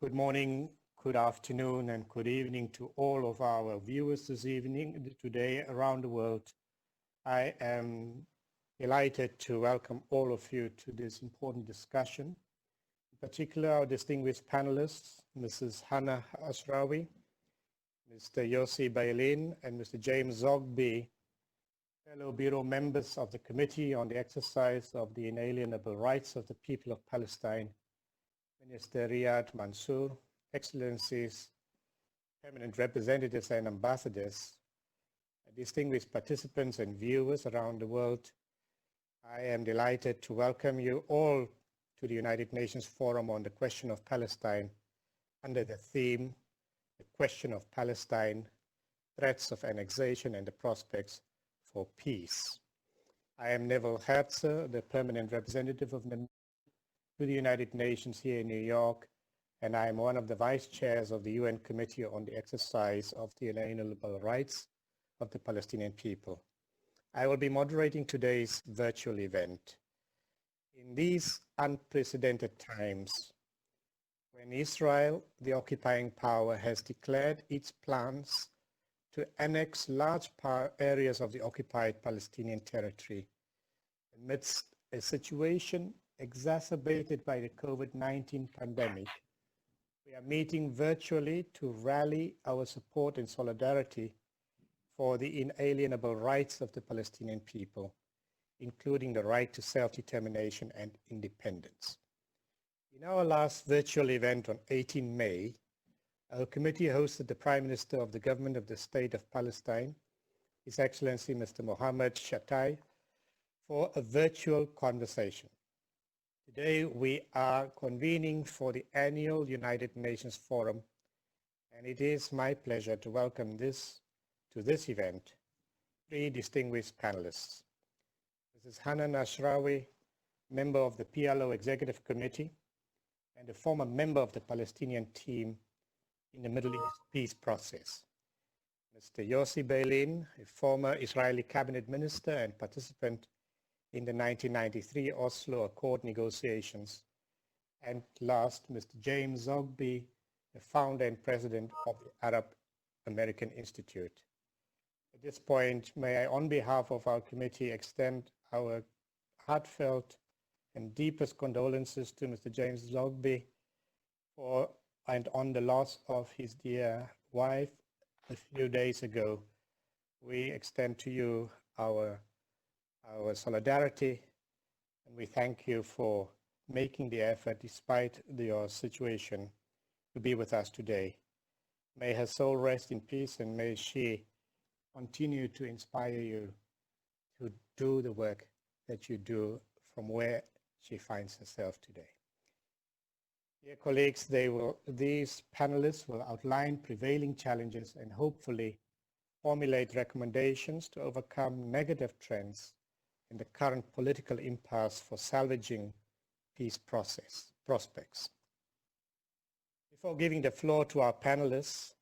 Good morning, good afternoon, and good evening to all of our viewers today around the world. I am delighted to welcome all of you to this important discussion. In particular, our distinguished panelists, Mrs. Hanan Ashrawi, Mr. Yossi Beilin, and Mr. James Zogby, fellow Bureau members of the Committee on the Exercise of the Inalienable Rights of the People of Palestine, Minister Riyad Mansour, Excellencies, permanent representatives and ambassadors, distinguished participants and viewers around the world, I am delighted to welcome you all to the United Nations Forum on the Question of Palestine under the theme, The Question of Palestine, Threats of Annexation and the Prospects for Peace. I am Neville Herzer, the permanent representative of Namibia to the United Nations here in New York, and I am one of the vice chairs of the UN Committee on the Exercise of the Inalienable Rights of the Palestinian people. I will be moderating today's virtual event. In these unprecedented times, when Israel, the occupying power, has declared its plans to annex large areas of the occupied Palestinian territory, amidst a situation exacerbated by the COVID-19 pandemic, we are meeting virtually to rally our support and solidarity for the inalienable rights of the Palestinian people, including the right to self-determination and independence. In our last virtual event on 18 May, our committee hosted the Prime Minister of the Government of the State of Palestine, His Excellency Mr. Mohammed Shatai, for a virtual conversation. Today we are convening for the annual United Nations Forum, and it is my pleasure to welcome to this event three distinguished panelists. Mrs. Hanan Ashrawi, member of the PLO Executive Committee and a former member of the Palestinian team in the Middle East peace process. Mr. Yossi Beilin, a former Israeli cabinet minister and participant in the 1993 Oslo Accord negotiations. And last, Mr. James Zogby, the founder and president of the Arab American Institute. At this point, may I, on behalf of our committee, extend our heartfelt and deepest condolences to Mr. James Zogby on the loss of his dear wife a few days ago. We extend to you our solidarity, and we thank you for making the effort despite your situation to be with us today. May her soul rest in peace, and may she continue to inspire you to do the work that you do from where she finds herself today. Dear colleagues, these panelists will outline prevailing challenges and hopefully formulate recommendations to overcome negative trends in the current political impasse for salvaging peace prospects. Before giving the floor to our panelists,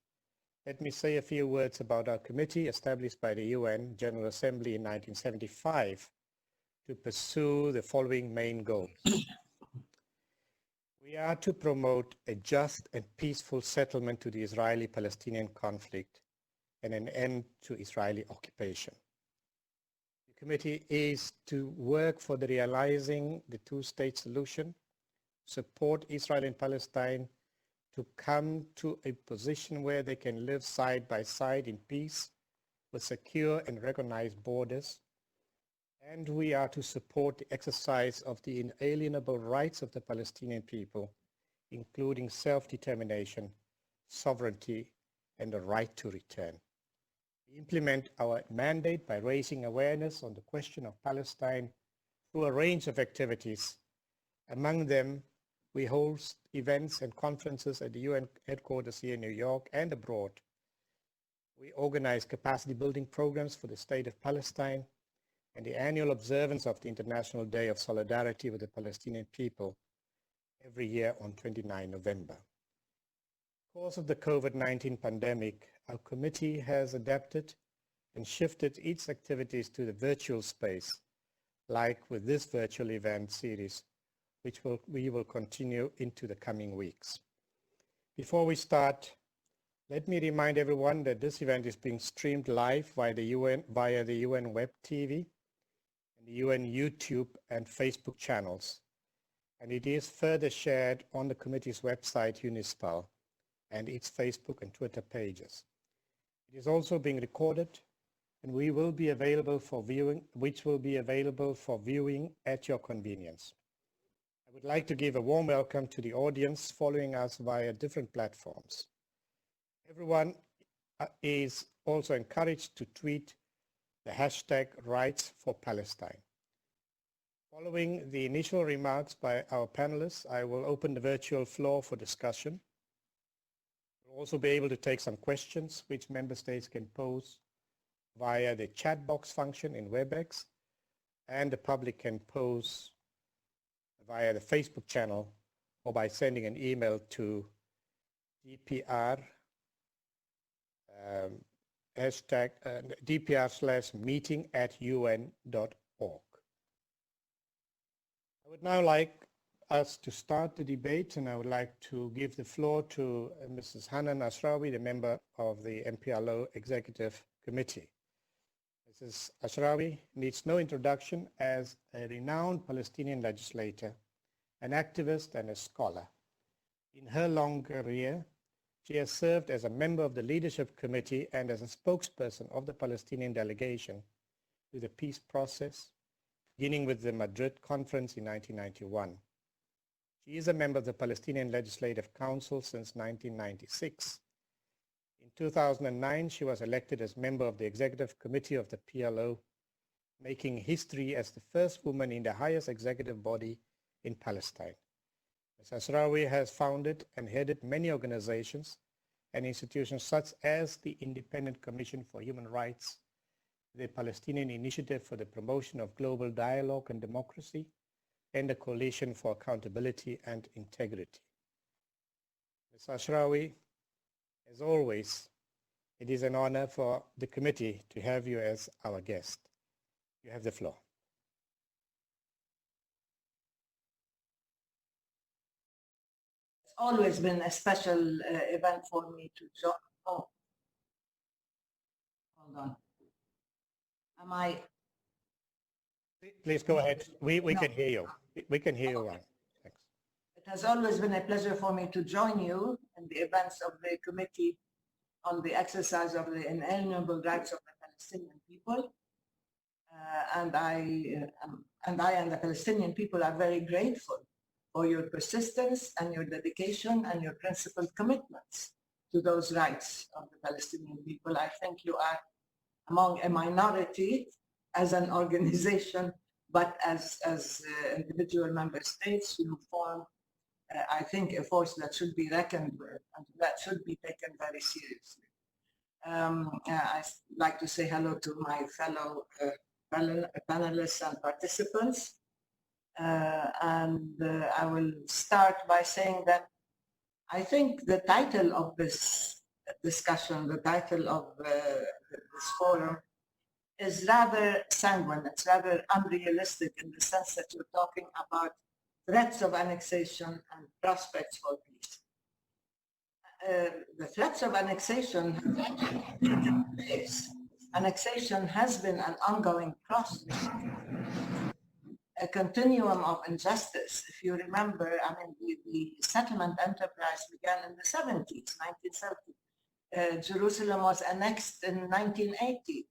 let me say a few words about our committee established by the UN General Assembly in 1975 to pursue the following main goals. We are to promote a just and peaceful settlement to the Israeli-Palestinian conflict and an end to Israeli occupation. The committee is to work for the realizing the two-state solution, support Israel and Palestine to come to a position where they can live side by side in peace with secure and recognized borders, and we are to support the exercise of the inalienable rights of the Palestinian people, including self-determination, sovereignty, and the right to return. We implement our mandate by raising awareness on the question of Palestine through a range of activities. Among them, we host events and conferences at the UN headquarters here in New York and abroad. We organize capacity building programs for the state of Palestine and the annual observance of the International Day of Solidarity with the Palestinian people every year on 29 November. In the course of the COVID-19 pandemic, our committee has adapted and shifted its activities to the virtual space, like with this virtual event series, which we will continue into the coming weeks. Before we start, let me remind everyone that this event is being streamed live via the UN Web TV and the UN YouTube and Facebook channels. And it is further shared on the committee's website, UNISPAL, and its Facebook and Twitter pages. It is also being recorded and which will be available for viewing at your convenience. I would like to give a warm welcome to the audience following us via different platforms. Everyone is also encouraged to tweet the hashtag Rights for Palestine. Following the initial remarks by our panelists, I will open the virtual floor for discussion. We'll also be able to take some questions which member states can pose via the chat box function in WebEx, and the public can pose via the Facebook channel or by sending an email to dpr/meeting@un.org. I would now like us to start the debate, and I would like to give the floor to Mrs. Hanan Ashrawi, the member of the PLO Executive Committee. Mrs. Ashrawi needs no introduction as a renowned Palestinian legislator, an activist and a scholar. In her long career, she has served as a member of the Leadership Committee and as a spokesperson of the Palestinian delegation to the peace process, beginning with the Madrid Conference in 1991. She is a member of the Palestinian Legislative Council since 1996. In 2009, she was elected as member of the Executive Committee of the PLO, making history as the first woman in the highest executive body in Palestine. Ms. Ashrawi has founded and headed many organizations and institutions such as the Independent Commission for Human Rights, the Palestinian Initiative for the Promotion of Global Dialogue and Democracy, and the Coalition for Accountability and Integrity. Ms. Ashrawi, as always, it is an honor for the committee to have you as our guest. You have the floor. It's always been a special event for me to join. Oh, hold on. Am I? Please go ahead. We can hear you. We can hear you well. Thanks. It has always been a pleasure for me to join you in the events of the Committee on the Exercise of the Inalienable Rights of the Palestinian People. And I and the Palestinian people are very grateful for your persistence and your dedication and your principled commitments to those rights of the Palestinian people. I think you are among a minority as an organization, but as individual member states, you form, I think, a force that should be reckoned with and that should be taken very seriously. I'd like to say hello to my fellow panelists and participants. I will start by saying that I think the title of this discussion, the title of this forum, is rather sanguine. It's rather unrealistic in the sense that you're talking about threats of annexation and prospects for peace. The threats of annexation have actually taken place. Annexation has been an ongoing process, a continuum of injustice. If you remember, I mean, the settlement enterprise began in the 70s, 1970. Jerusalem was annexed in 1980.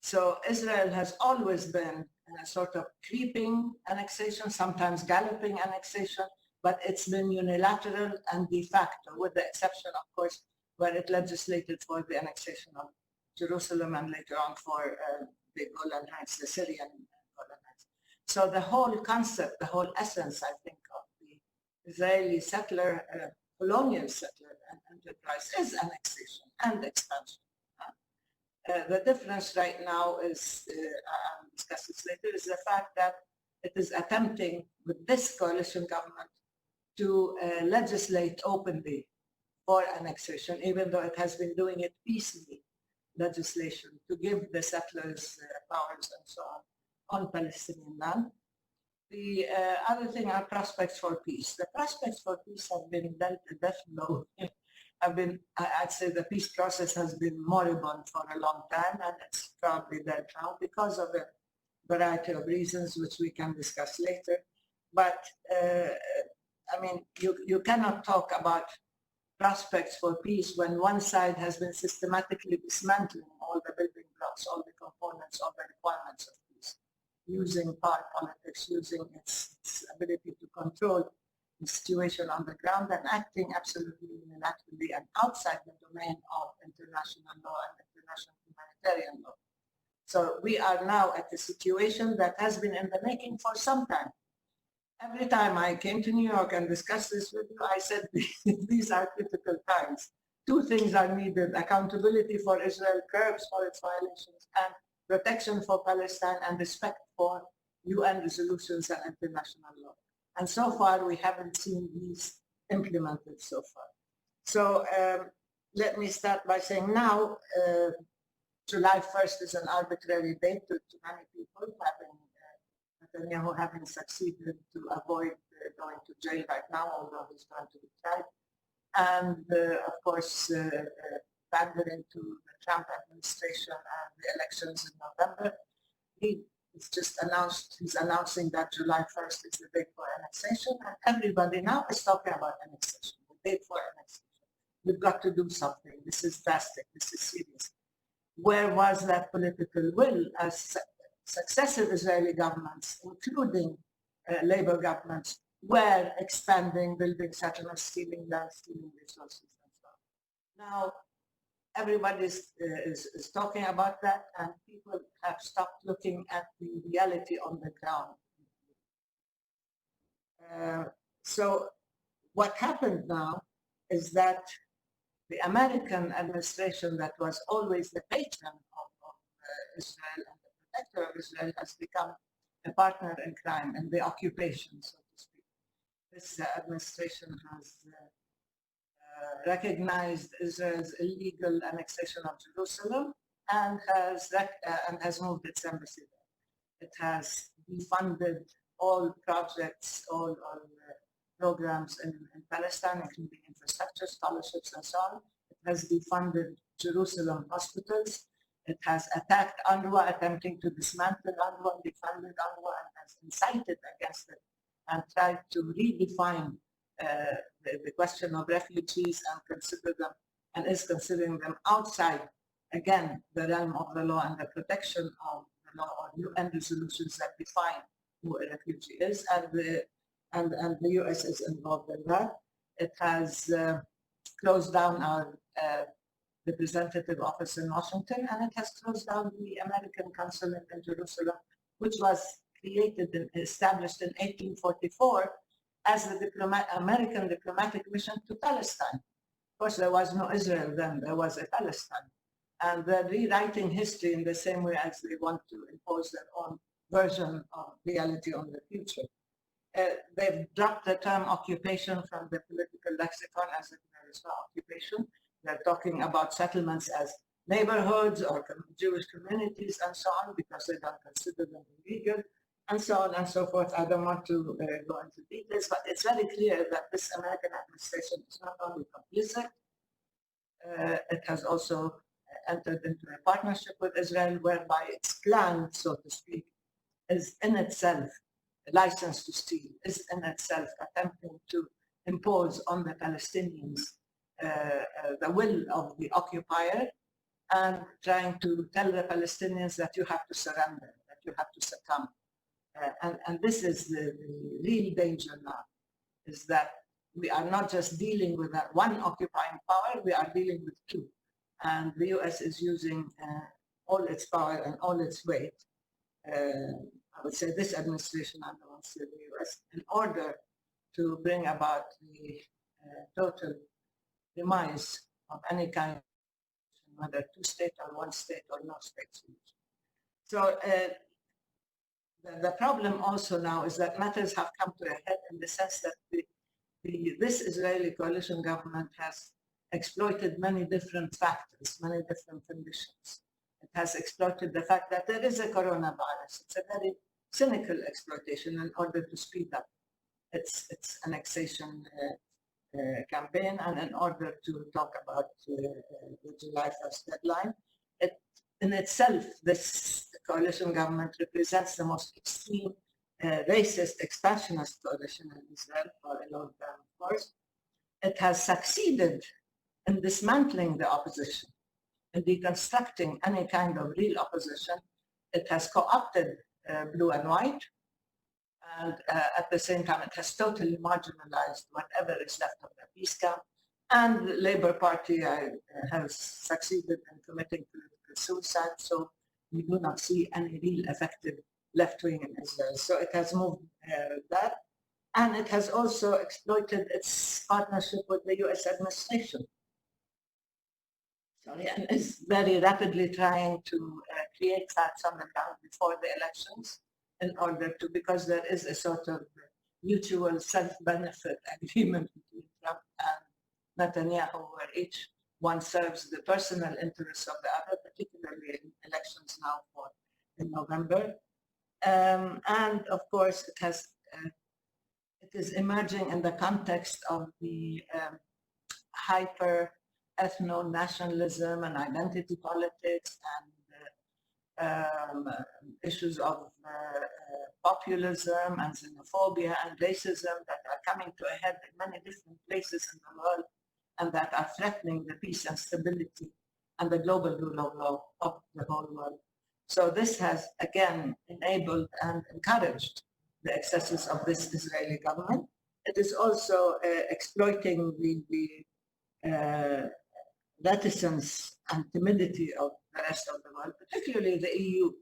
So Israel has always been in a sort of creeping annexation, sometimes galloping annexation, but it's been unilateral and de facto, with the exception, of course, where it legislated for the annexation of Jerusalem and later on for the Golan Heights, the Syrian Golan Heights. So the whole concept, the whole essence, I think, of the Israeli settler, colonial settler enterprise is annexation and expansion. The difference right now is, I'll discuss this later, is the fact that it is attempting with this coalition government to legislate openly for annexation, even though it has been doing it piecemeal legislation to give the settlers powers and so on Palestinian land. The other thing are prospects for peace. The prospects for peace have been dealt a death blow. I'd say the peace process has been moribund for a long time, and it's probably dead now because of a variety of reasons, which we can discuss later. But I mean, you cannot talk about prospects for peace when one side has been systematically dismantling all the building blocks, all the components, all the requirements of peace, using power politics, using its ability to control the situation on the ground, and acting absolutely unilaterally and outside the domain of international law and international humanitarian law. So we are now at a situation that has been in the making for some time. Every time I came to New York and discussed this with you, I said these are critical times. Two things are needed: accountability for Israel, curbs for its violations, and protection for Palestine, and respect for UN resolutions and international law. And so far, we haven't seen these implemented so far. So let me start by saying now, July 1st is an arbitrary date to many people, Netanyahu having succeeded to avoid going to jail right now, although he's going to be tried. And of course, pandering to the Trump administration and the elections in November. He's just announced, he's announcing that July 1st is the date for annexation, and everybody now is talking about annexation, the date for annexation. We've got to do something. This is drastic. This is serious. Where was that political will as successive Israeli governments, including labor governments, were expanding, building settlements, stealing land, stealing resources, and so on. Now, everybody is talking about that, and people have stopped looking at the reality on the ground. So what happened now is that the American administration, that was always the patron of Israel and the protector of Israel, has become a partner in crime in the occupation, so to speak. This administration has recognized Israel's illegal annexation of Jerusalem and has moved its embassy there. It has defunded all projects, all programs in Palestine, including infrastructure, scholarships, and so on. It has defunded Jerusalem hospitals. It has attacked UNRWA, attempting to dismantle UNRWA, defunded UNRWA, and has incited against it and tried to redefine the question of refugees and consider them, and is considering them outside, again, the realm of the law and the protection of the law or UN resolutions that define who a refugee is, and the US is involved in that. It has closed down our representative office in Washington, and it has closed down the American consulate in Jerusalem, which was created and established in 1844 as the American diplomatic mission to Palestine. Of course, there was no Israel then, there was a Palestine. And they're rewriting history in the same way as they want to impose their own version of reality on the future. They've dropped the term occupation from the political lexicon, as if there is no occupation. They're talking about settlements as neighborhoods or Jewish communities and so on, because they don't consider them illegal, and so on and so forth. I don't want to go into details, but it's very clear that this American administration is not only complicit, it has also entered into a partnership with Israel, whereby its plan, so to speak, is in itself a license to steal, is in itself attempting to impose on the Palestinians the will of the occupier, and trying to tell the Palestinians that you have to surrender, that you have to succumb. And this is the real danger now, is that we are not just dealing with that one occupying power, we are dealing with two. And the US is using all its power and all its weight, I would say this administration, I don't want to say the US, in order to bring about the total demise of any kind, whether two-state or one-state or no-state solution. So the problem also now is that matters have come to a head in the sense that this Israeli coalition government has exploited many different factors, many different conditions. It has exploited the fact that there is a coronavirus. It's a very cynical exploitation in order to speed up its annexation campaign, and in order to talk about the July 1st deadline. In itself, this coalition government represents the most extreme racist expansionist coalition in Israel for a long time, of course. It has succeeded in dismantling the opposition, in deconstructing any kind of real opposition. It has co-opted blue and white, and at the same time, it has totally marginalized whatever is left of the peace camp. And the Labour Party has succeeded in committing political suicide, so we do not see any real effective left wing in Israel. So it has moved that, and it has also exploited its partnership with the US administration. Sorry, and is very rapidly trying to create facts on the ground before the elections in order to, because there is a sort of mutual self-benefit agreement between Trump and Netanyahu, where each one serves the personal interests of the other, particularly in elections now in November. And of course, it is emerging in the context of the hyper ethno-nationalism and identity politics and issues of populism and xenophobia and racism that are coming to a head in many different places in the world, and that are threatening the peace and stability and the global rule of law of the whole world. So this has again enabled and encouraged the excesses of this Israeli government. It is also exploiting the reticence and timidity of the rest of the world, particularly the EU,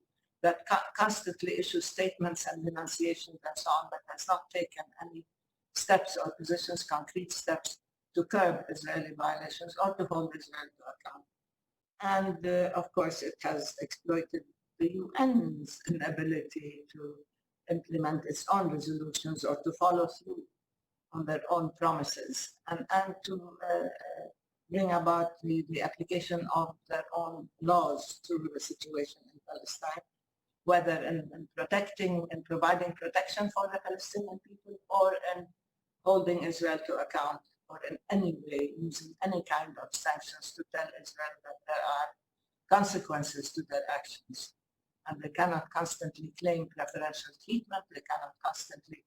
that constantly issues statements and denunciations and so on, but has not taken any steps or positions, concrete steps, to curb Israeli violations or to hold Israel to account. And of course, it has exploited the UN's inability to implement its own resolutions or to follow through on their own promises, and to bring about the application of their own laws to the situation in Palestine, whether in protecting and providing protection for the Palestinian people, or in holding Israel to account, or in any way using any kind of sanctions to tell Israel that there are consequences to their actions. And they cannot constantly claim preferential treatment. They cannot constantly,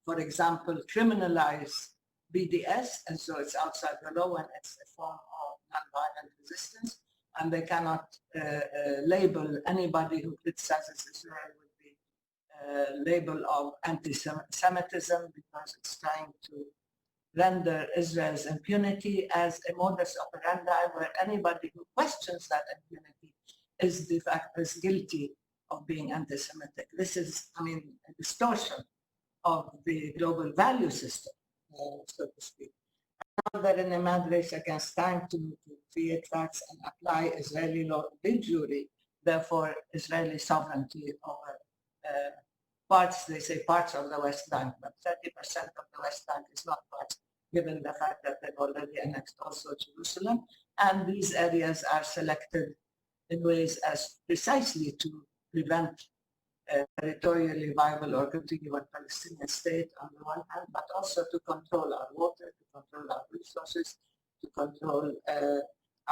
for example, criminalize BDS as though it's outside the law when it's a form of nonviolent resistance. And they cannot label anybody who criticizes Israel with the label of anti-Semitism, because it's trying to render Israel's impunity as a modus operandi where anybody who questions that impunity is de facto guilty of being anti-Semitic. This is, I mean, a distortion of the global value system, so to speak. Now they're in a mad race against time to create facts and apply Israeli law de jure, therefore Israeli sovereignty over parts, they say parts of the West Bank, but 30% of the West Bank is not parts, given the fact that they've already annexed also Jerusalem. And these areas are selected in ways as precisely to prevent a territorially viable or contiguous Palestinian state on the one hand, but also to control our water, to control our resources, to control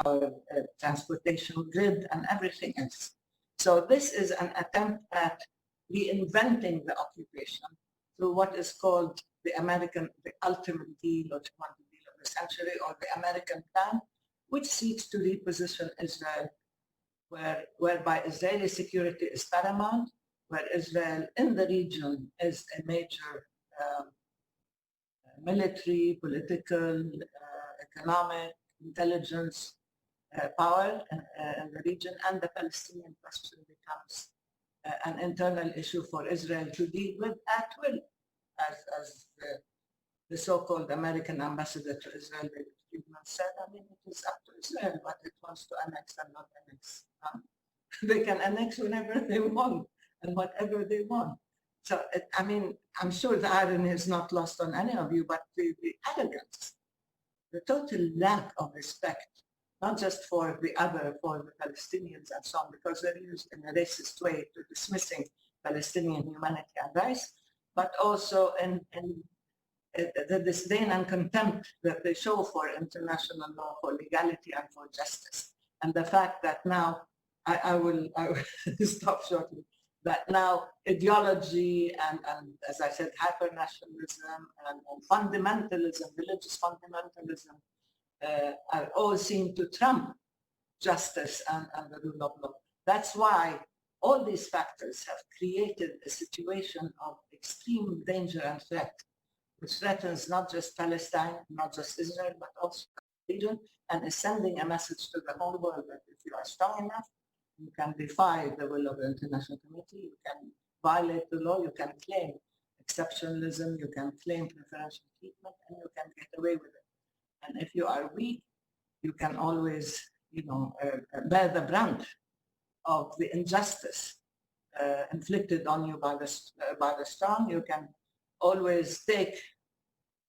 our transportation grid and everything else. So this is an attempt at reinventing the occupation through what is called the ultimate deal, or the deal of the century, or the American plan, which seeks to reposition Israel whereby Israeli security is paramount, where Israel in the region is a major military, political, economic, intelligence power in the region, and the Palestinian question becomes an internal issue for Israel to deal with at will, as the so-called American ambassador to Israel, David Friedman, said. I mean, it is up to Israel what it wants to annex and not annex. They can annex whenever they want and whatever they want. So, I mean, I'm sure the irony is not lost on any of you, but the arrogance, the total lack of respect, not just for the other, for the Palestinians and so on, because they're used in a racist way to dismissing Palestinian humanity and rights, but also in the disdain and contempt that they show for international law, for legality, and for justice. And the fact that now, I will stop shortly, that now ideology and as I said, hyper-nationalism and fundamentalism, religious fundamentalism, are all seen to trump justice and the rule of law. That's why all these factors have created a situation of extreme danger and threat, which threatens not just Palestine, not just Israel, but also the region, and is sending a message to the whole world that if you are strong enough, you can defy the will of the international committee, you can violate the law, you can claim exceptionalism, you can claim preferential treatment, and you can get away with it. And if you are weak, you can always, bear the brunt of the injustice inflicted on you by the strong. You can always take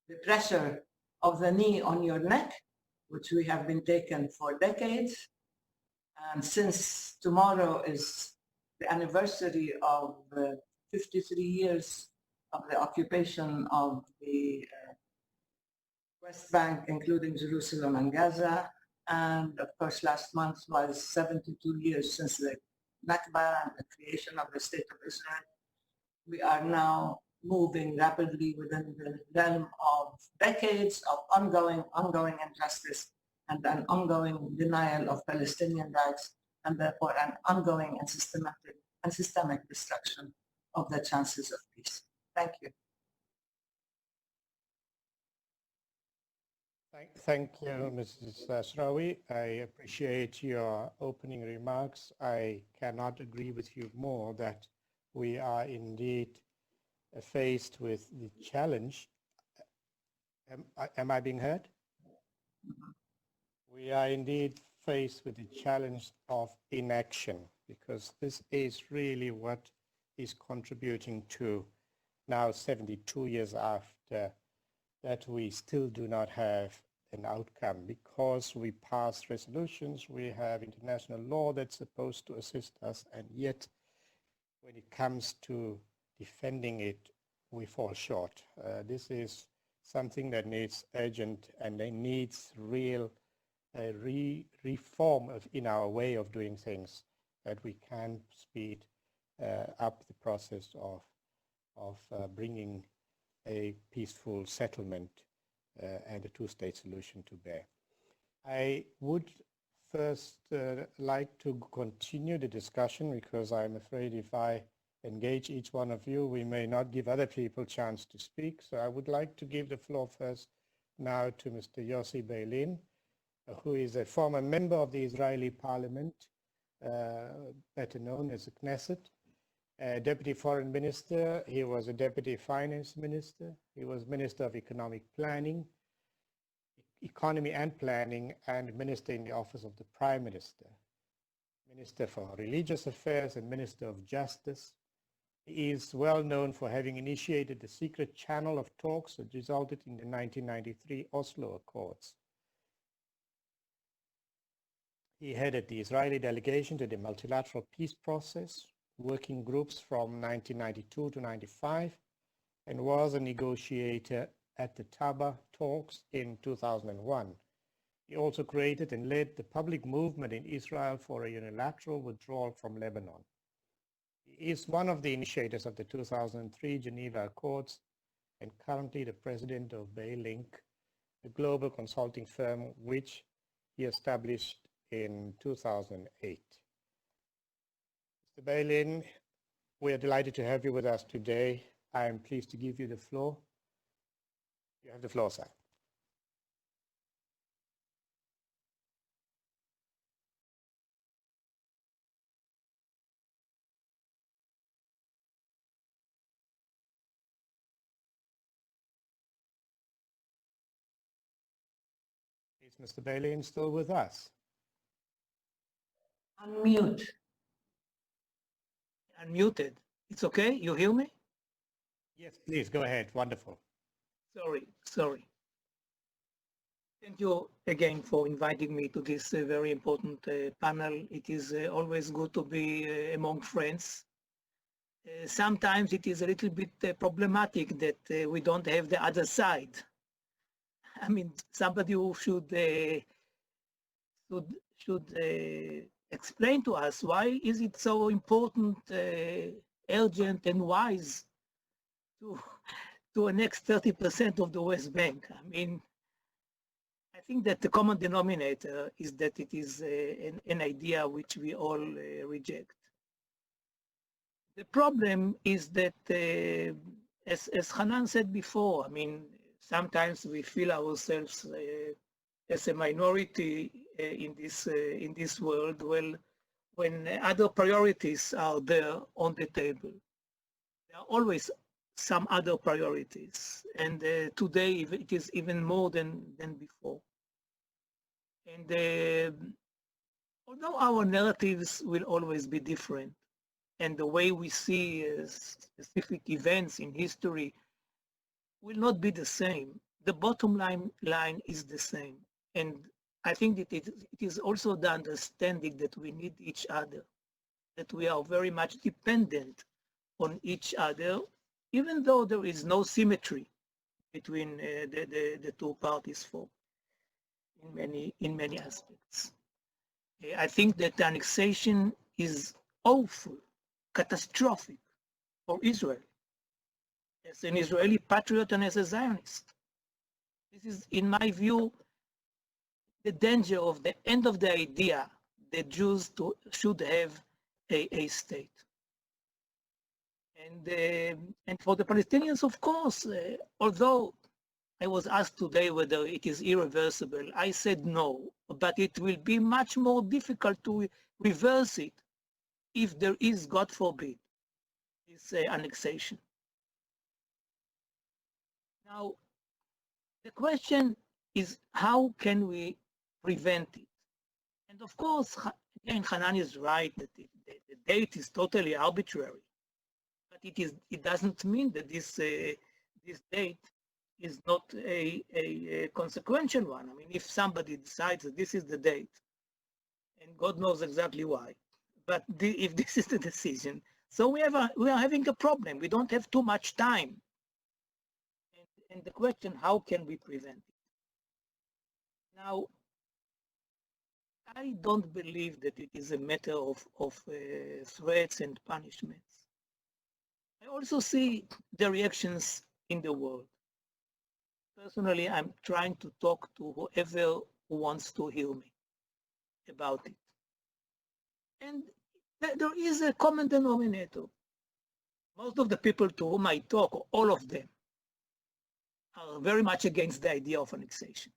the pressure of the knee on your neck, which we have been taking for decades. And since tomorrow is the anniversary of 53 years of the occupation of the West Bank, including Jerusalem and Gaza, and of course last month was 72 years since the Nakba and the creation of the State of Israel, we are now moving rapidly within the realm of decades of ongoing injustice and an ongoing denial of Palestinian rights, and therefore an ongoing and systemic destruction of the chances of peace. Thank you. Thank you, Mrs. Ashrawi. I appreciate your opening remarks. I cannot agree with you more that we are indeed faced with the challenge. Am I being heard? We are indeed faced with the challenge of inaction, because this is really what is contributing to now 72 years after that we still do not have an outcome, because we pass resolutions, we have international law that's supposed to assist us, and yet when it comes to defending it, we fall short. This is something that needs urgent and it needs real reform in our way of doing things, that we can speed up the process of bringing a peaceful settlement and a two-state solution to bear. I would first like to continue the discussion, because I'm afraid if I engage each one of you, we may not give other people a chance to speak. So I would like to give the floor first now to Mr. Yossi Beilin, who is a former member of the Israeli parliament, better known as the Knesset, Deputy Foreign Minister. He was a Deputy Finance Minister. He was Minister of Economic Planning, Economy and Planning, and Minister in the Office of the Prime Minister, Minister for Religious Affairs, and Minister of Justice. He is well known for having initiated the secret channel of talks that resulted in the 1993 Oslo Accords. He headed the Israeli delegation to the multilateral peace process, working groups from 1992 to 95, and was a negotiator at the Taba talks in 2001. He also created and led the public movement in Israel for a unilateral withdrawal from Lebanon. He is one of the initiators of the 2003 Geneva Accords and currently the president of PLO, a global consulting firm which he established in 2008. Mr. Beilin, we are delighted to have you with us today. I am pleased to give you the floor. You have the floor, sir. Is Mr. Beilin still with us? Unmute. Unmuted. It's okay? You hear me? Yes, please, go ahead. Wonderful. Sorry. Thank you again for inviting me to this very important panel. It is always good to be among friends. sometimes it is a little bit problematic that we don't have the other side. I mean, somebody who should explain to us why is it so important, urgent, and wise to annex 30% of the West Bank. I mean, I think that the common denominator is that it is an idea which we all reject. The problem is that, as Hanan said before, I mean, sometimes we feel ourselves as a minority in this world. Well, when other priorities are there on the table, there are always some other priorities, and today it is even more than before. And although our narratives will always be different, and the way we see specific events in history will not be the same, the bottom line is the same. And I think that it is also the understanding that we need each other, that we are very much dependent on each other, even though there is no symmetry between the two parties in many aspects. I think that the annexation is awful, catastrophic for Israel, as an Israeli patriot and as a Zionist. This is, in my view, the danger of the end of the idea that Jews should have a state. And for the Palestinians, of course, although I was asked today whether it is irreversible, I said no, but it will be much more difficult to reverse it if there is, God forbid, this annexation. Now, the question is, how can we prevent it? And of course, again, Hanan is right that the date is totally arbitrary, but it doesn't mean that this date is not a consequential one. I mean, if somebody decides that this is the date, and God knows exactly why, but if this is the decision, so we are having a problem. We don't have too much time. And the question, how can we prevent it? Now, I don't believe that it is a matter of threats and punishments. I also see the reactions in the world. Personally, I'm trying to talk to whoever wants to hear me about it. And there is a common denominator. Most of the people to whom I talk, all of them, are very much against the idea of annexation.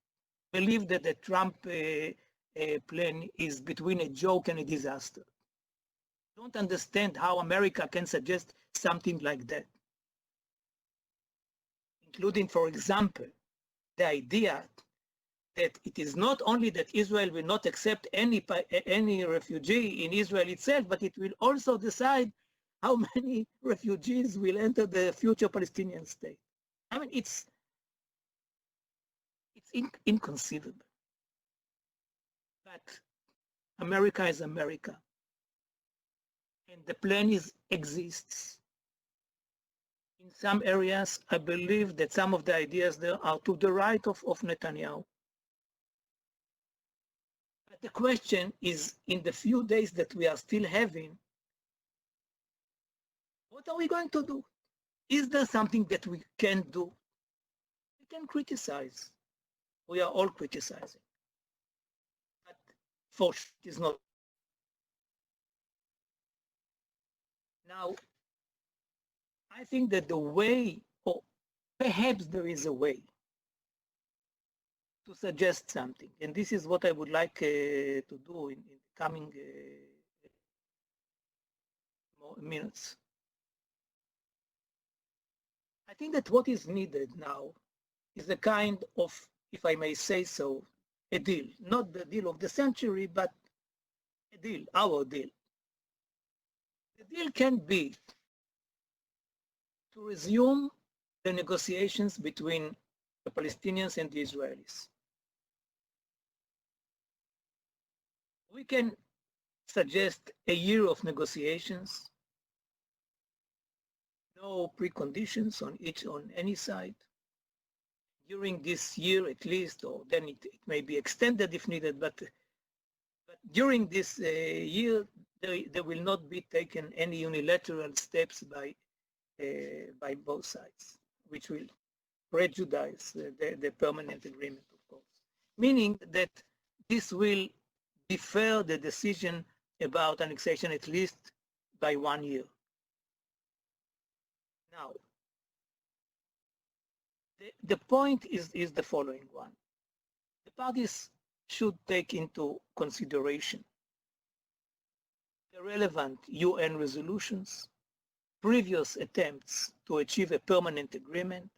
Believe that the Trump plan is between a joke and a disaster. Don't understand how America can suggest something like that. Including, for example, the idea that it is not only that Israel will not accept any refugee in Israel itself, but it will also decide how many refugees will enter the future Palestinian state. I mean, it's inconceivable. But America is America, and the plan exists. In some areas, I believe that some of the ideas there are to the right of Netanyahu. But the question is, in the few days that we are still having, what are we going to do? Is there something that we can do? We can criticize. We are all criticizing. But for sure, it is not. Now, I think that the way, or perhaps there is a way, to suggest something, and this is what I would like to do in the coming minutes. I think that what is needed now is a kind of, if I may say so, a deal. Not the deal of the century, but a deal, our deal. The deal can be to resume the negotiations between the Palestinians and the Israelis. We can suggest a year of negotiations, no preconditions on any side. During this year at least, or then it may be extended if needed, but during this year, there will not be taken any unilateral steps by both sides, which will prejudice the permanent agreement, of course. Meaning that this will defer the decision about annexation at least by 1 year. Now, the point is the following one. The parties should take into consideration the relevant UN resolutions, previous attempts to achieve a permanent agreement,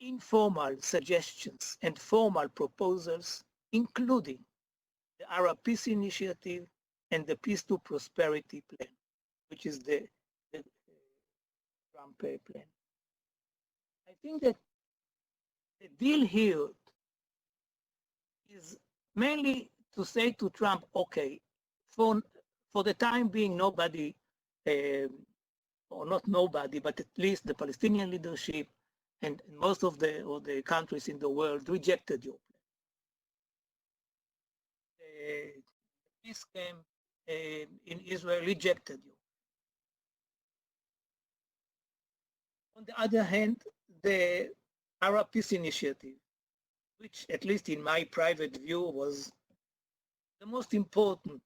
informal suggestions and formal proposals, including the Arab Peace Initiative and the Peace to Prosperity Plan, which is the Trump plan. I think that the deal here is mainly to say to Trump, okay, for the time being, nobody, or not nobody, but at least the Palestinian leadership and most of the countries in the world rejected your plan. The peace camp in Israel rejected you. On the other hand, the Arab Peace Initiative, which at least in my private view was the most important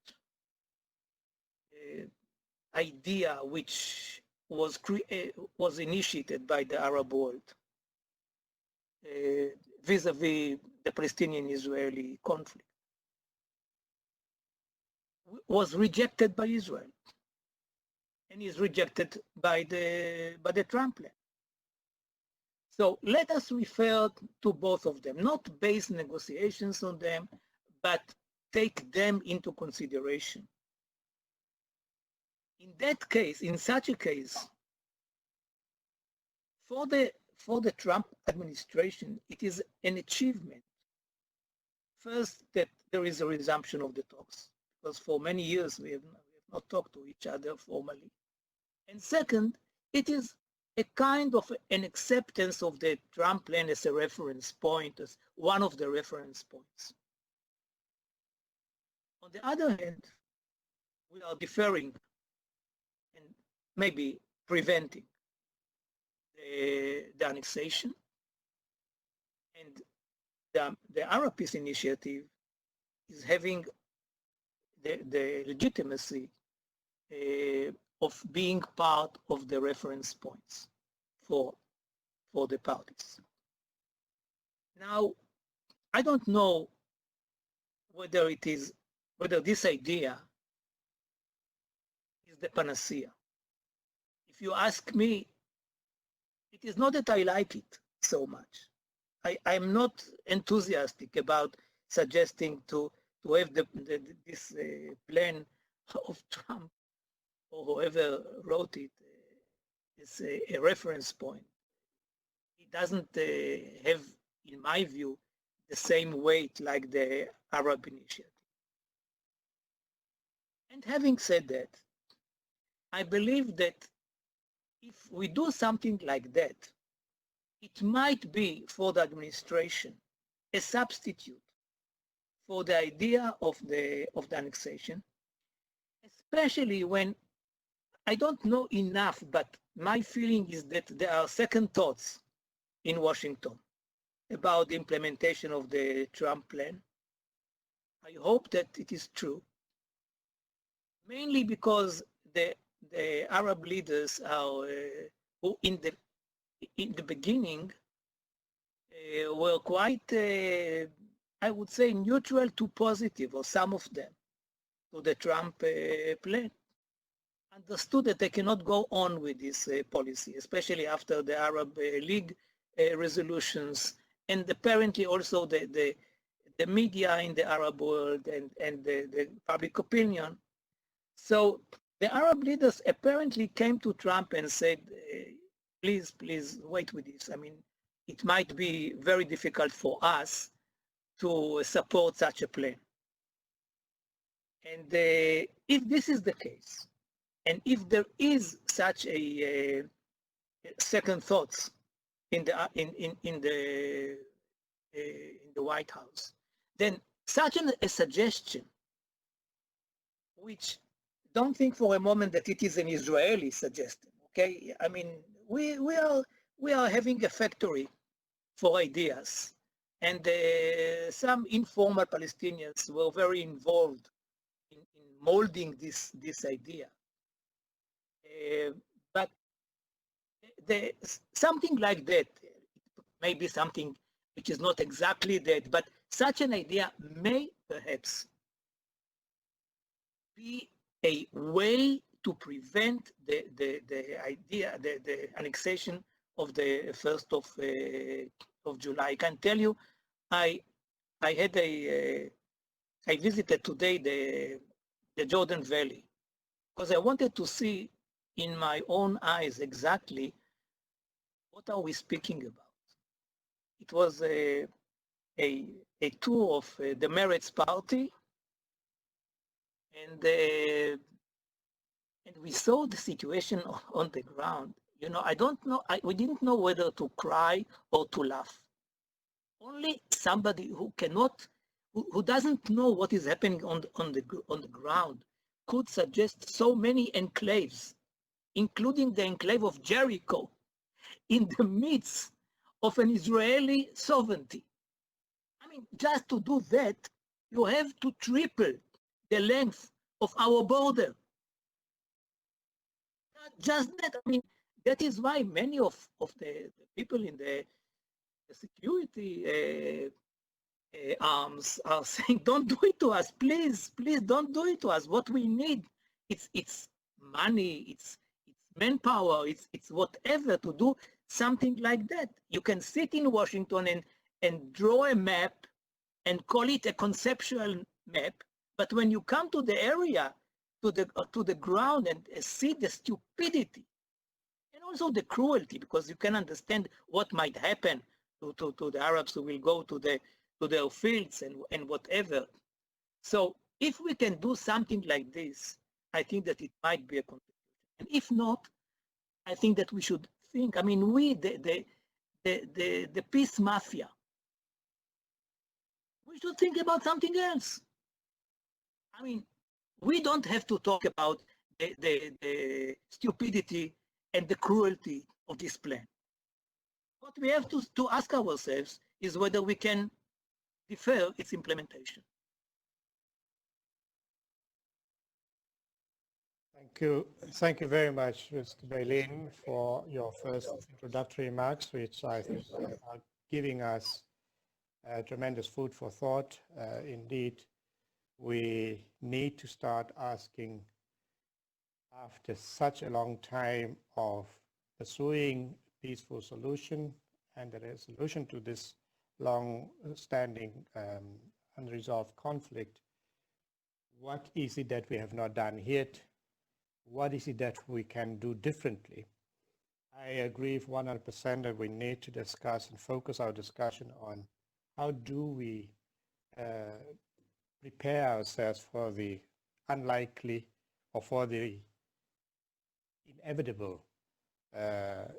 idea which was initiated by the Arab world vis-a-vis the Palestinian-Israeli conflict, was rejected by Israel and is rejected by the Trump plan. So let us refer to both of them, not base negotiations on them, but take them into consideration. In that case, in such a case, for the Trump administration, it is an achievement. First, that there is a resumption of the talks, because for many years we have not talked to each other formally. And second, it is a kind of an acceptance of the Trump plan as a reference point, as one of the reference points. On the other hand, we are deferring and maybe preventing the annexation, and the Arab Peace Initiative is having the legitimacy of being part of the reference points for the parties. Now, I don't know whether this idea is the panacea. If you ask me, it is not that I like it so much. I'm not enthusiastic about suggesting to have this plan of Trump or whoever wrote it as a reference point. It doesn't have, in my view, the same weight like the Arab Initiative. And having said that, I believe that if we do something like that, it might be for the administration a substitute for the idea of the annexation, especially when I don't know enough, but my feeling is that there are second thoughts in Washington about the implementation of the Trump plan. I hope that it is true, mainly because the Arab leaders are who in the beginning were quite, I would say, neutral to positive, or some of them, to the Trump plan. Understood that they cannot go on with this policy, especially after the Arab League resolutions, and apparently also the media in the Arab world and the public opinion. So the Arab leaders apparently came to Trump and said, please wait with this. I mean, it might be very difficult for us to support such a plan. And if this is the case, and if there is such a second thoughts in the White House, then such a suggestion, which don't think for a moment that it is an Israeli suggestion. Okay, I mean we are having a factory for ideas, and some informal Palestinians were very involved in molding this idea. But something like that, maybe something which is not exactly that, but such an idea may perhaps be a way to prevent the idea, the annexation of the 1st of July. I can tell you, I visited today the Jordan Valley because I wanted to see in my own eyes exactly what are we speaking about. It was a tour of the Meretz party, and we saw the situation on the ground. You know, I don't know, we didn't know whether to cry or to laugh. Only somebody who cannot, who doesn't know what is happening on the ground could suggest so many enclaves, including the enclave of Jericho, in the midst of an Israeli sovereignty. I mean, just to do that, you have to triple the length of our border. Not just that, I mean, that is why many of the people in the security arms are saying, don't do it to us, please, please don't do it to us. What we need, it's money, it's manpower, it's whatever to do something like that. You can sit in Washington and draw a map and call it a conceptual map, but when you come to the area, to the ground and see the stupidity and also the cruelty, because you can understand what might happen to the Arabs who will go to their fields and whatever. So if we can do something like this, I think that it might be a contribution. And if not, I think that we should think, I mean, we, the peace mafia, we should think about something else. I mean, we don't have to talk about the stupidity and the cruelty of this plan. What we have to ask ourselves is whether we can defer its implementation. Thank you very much, Mr. Beilin, for your first introductory remarks, which I think are giving us tremendous food for thought. Indeed, we need to start asking, after such a long time of pursuing peaceful solution and the resolution to this long-standing unresolved conflict, what is it that we have not done yet? What is it that we can do differently? I agree 100% that we need to discuss and focus our discussion on how do we prepare ourselves for the unlikely or for the inevitable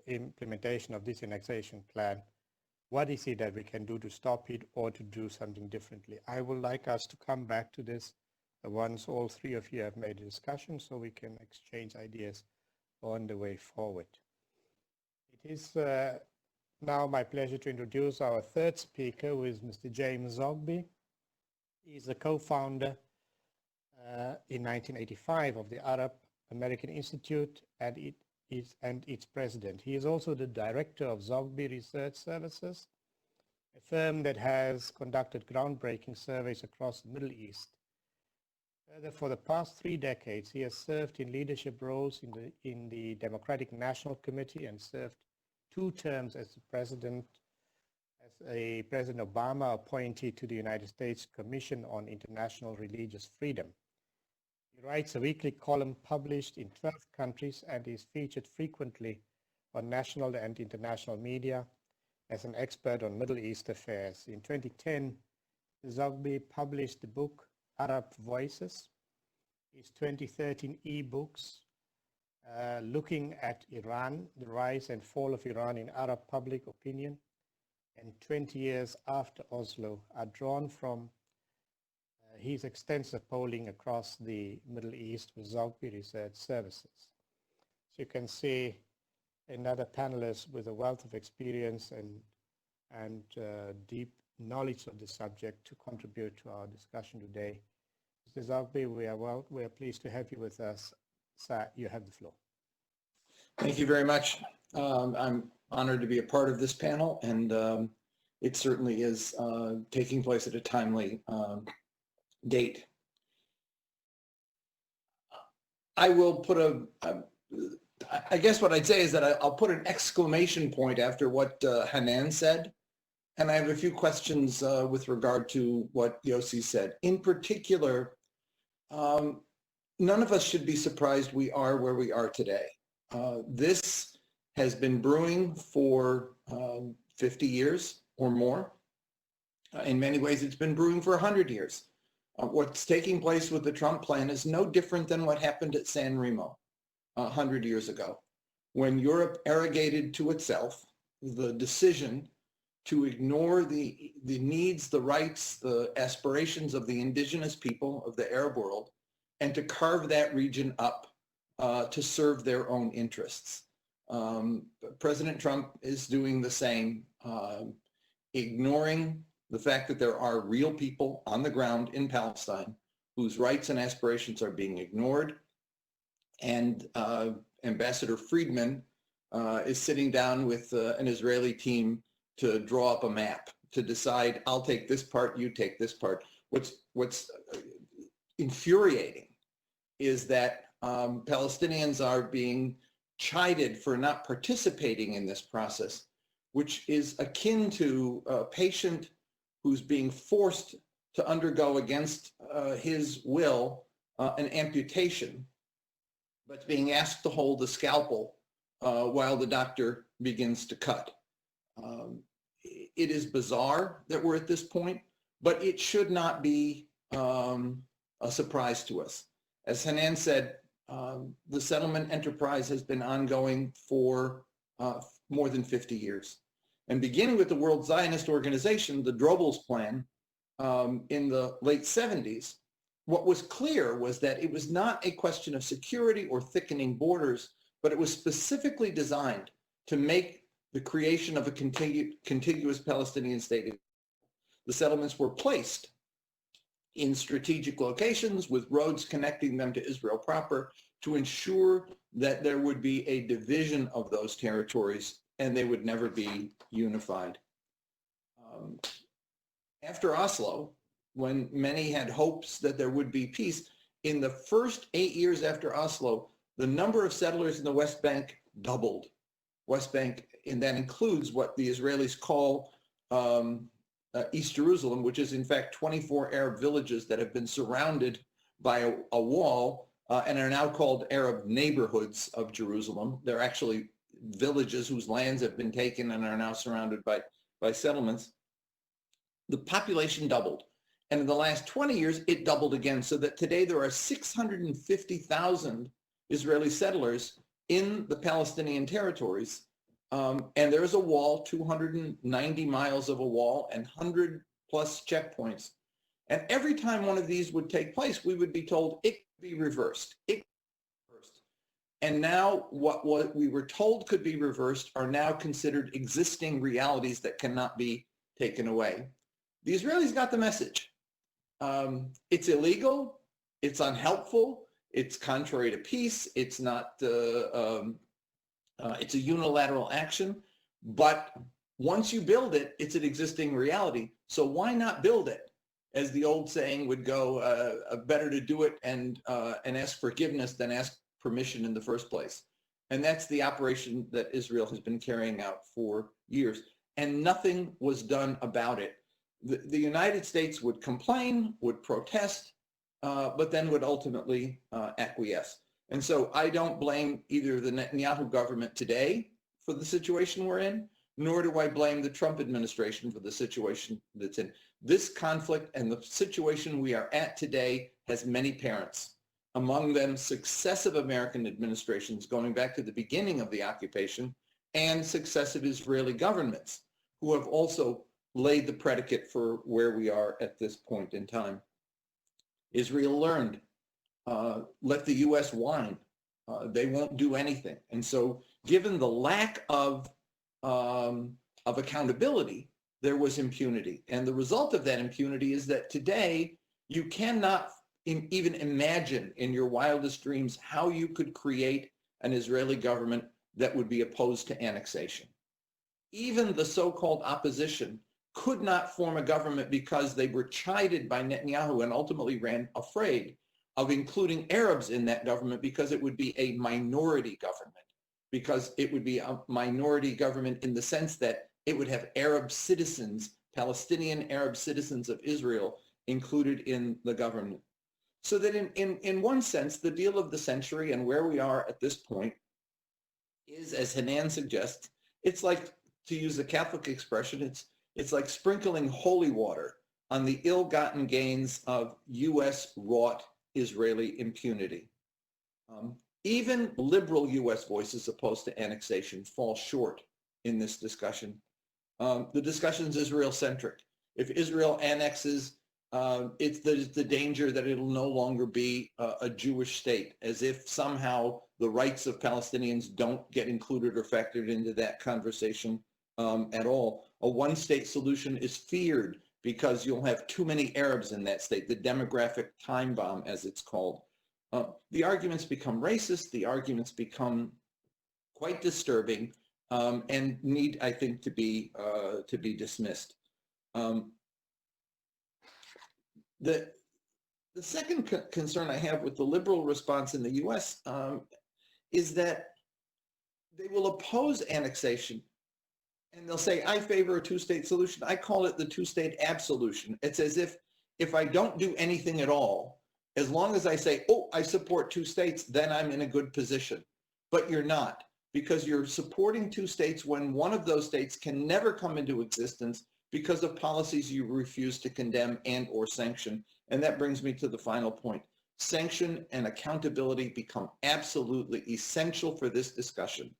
implementation of this annexation plan. What is it that we can do to stop it or to do something differently? I would like us to come back to this once all three of you have made a discussion so we can exchange ideas on the way forward. It is now my pleasure to introduce our third speaker, who is Mr. James Zogby. He is a co-founder in 1985 of the Arab American Institute and its president. He is also the director of Zogby Research Services, a firm that has conducted groundbreaking surveys across the Middle East. Further, for the past 3 decades, he has served in leadership roles in the Democratic National Committee and served 2 terms as President Obama appointee to the United States Commission on International Religious Freedom. He writes a weekly column published in 12 countries and is featured frequently on national and international media as an expert on Middle East affairs. In 2010, Zogby published the book Arab Voices. His 2013 e-books looking at Iran, the rise and fall of Iran in Arab public opinion, and 20 years after Oslo, are drawn from his extensive polling across the Middle East with Zogby Research Services. So you can see another panelist with a wealth of experience and deep knowledge of the subject to contribute to our discussion today. Mr. Zogby, we are pleased to have you with us. Sir, you have the floor. Thank you very much. I'm honored to be a part of this panel, and it certainly is taking place at a timely date. I will put I guess what I'd say is that I'll put an exclamation point after what Hanan said, and I have a few questions with regard to what Yossi said. In particular, none of us should be surprised we are where we are today. This has been brewing for 50 years or more. In many ways, it's been brewing for 100 years. What's taking place with the Trump plan is no different than what happened at San Remo 100 years ago, when Europe arrogated to itself the decision to ignore the needs, the rights, the aspirations of the indigenous people of the Arab world, and to carve that region up to serve their own interests. President Trump is doing the same, ignoring the fact that there are real people on the ground in Palestine whose rights and aspirations are being ignored. And Ambassador Friedman is sitting down with an Israeli team to draw up a map, to decide, I'll take this part, you take this part. What's infuriating is that Palestinians are being chided for not participating in this process, which is akin to a patient who's being forced to undergo against his will an amputation, but being asked to hold the scalpel while the doctor begins to cut. It is bizarre that we're at this point, but it should not be a surprise to us. As Hanan said, the settlement enterprise has been ongoing for more than 50 years. And beginning with the World Zionist Organization, the Drobel's plan in the late 70s, what was clear was that it was not a question of security or thickening borders, but it was specifically designed to make the creation of a contiguous Palestinian state. The settlements were placed in strategic locations with roads connecting them to Israel proper to ensure that there would be a division of those territories and they would never be unified. After Oslo, when many had hopes that there would be peace, in the first 8 years after Oslo, the number of settlers in the West Bank doubled. West Bank, and that includes what the Israelis call East Jerusalem, which is in fact 24 Arab villages that have been surrounded by a wall and are now called Arab neighborhoods of Jerusalem. They're actually villages whose lands have been taken and are now surrounded by settlements. The population doubled. And in the last 20 years, it doubled again, so that today there are 650,000 Israeli settlers in the Palestinian territories. And there is a wall, 290 miles of a wall and 100 plus checkpoints. And every time one of these would take place, we would be told it could be reversed. It could be reversed. And now what we were told could be reversed are now considered existing realities that cannot be taken away. The Israelis got the message. It's illegal, it's unhelpful, it's contrary to peace, it's not, it's a unilateral action, but once you build it, it's an existing reality. So why not build it? As the old saying would go, better to do it and ask forgiveness than ask permission in the first place. And that's the operation that Israel has been carrying out for years. And nothing was done about it. The United States would complain, would protest, but then would ultimately acquiesce. And so I don't blame either the Netanyahu government today for the situation we're in, nor do I blame the Trump administration for the situation that's in. This conflict and the situation we are at today has many parents. among them successive American administrations going back to the beginning of the occupation, and successive Israeli governments who have also laid the predicate for where we are at this point in time. Israel learned, let the US whine. They won't do anything. And so given the lack of accountability, there was impunity. And the result of that impunity is that today you cannot even imagine in your wildest dreams how you could create an Israeli government that would be opposed to annexation. Even the so-called opposition could not form a government because they were chided by Netanyahu and ultimately ran afraid of including Arabs in that government because it would be a minority government, because it would be a minority government in the sense that it would have Arab citizens, Palestinian Arab citizens of Israel included in the government. So that in one sense, the deal of the century and where we are at this point is, as Hanan suggests, it's like, to use a Catholic expression, it's like sprinkling holy water on the ill-gotten gains of US wrought Israeli impunity. Even liberal US voices opposed to annexation fall short in this discussion. The discussion's Israel-centric. If Israel annexes, it's the danger that it'll no longer be a Jewish state, as if somehow the rights of Palestinians don't get included or factored into that conversation at all. A one-state solution is feared because you'll have too many Arabs in that state, the demographic time bomb, as it's called. The arguments become racist, the arguments become quite disturbing, and need, I think, to be dismissed. The second concern I have with the liberal response in the US is that they will oppose annexation and they'll say, I favor a two-state solution. I call it the two-state absolution. It's as if I don't do anything at all, as long as I say, oh, I support two states, then I'm in a good position. But you're not, because you're supporting two states when one of those states can never come into existence because of policies you refuse to condemn and or sanction. And that brings me to the final point. Sanction and accountability become absolutely essential for this discussion.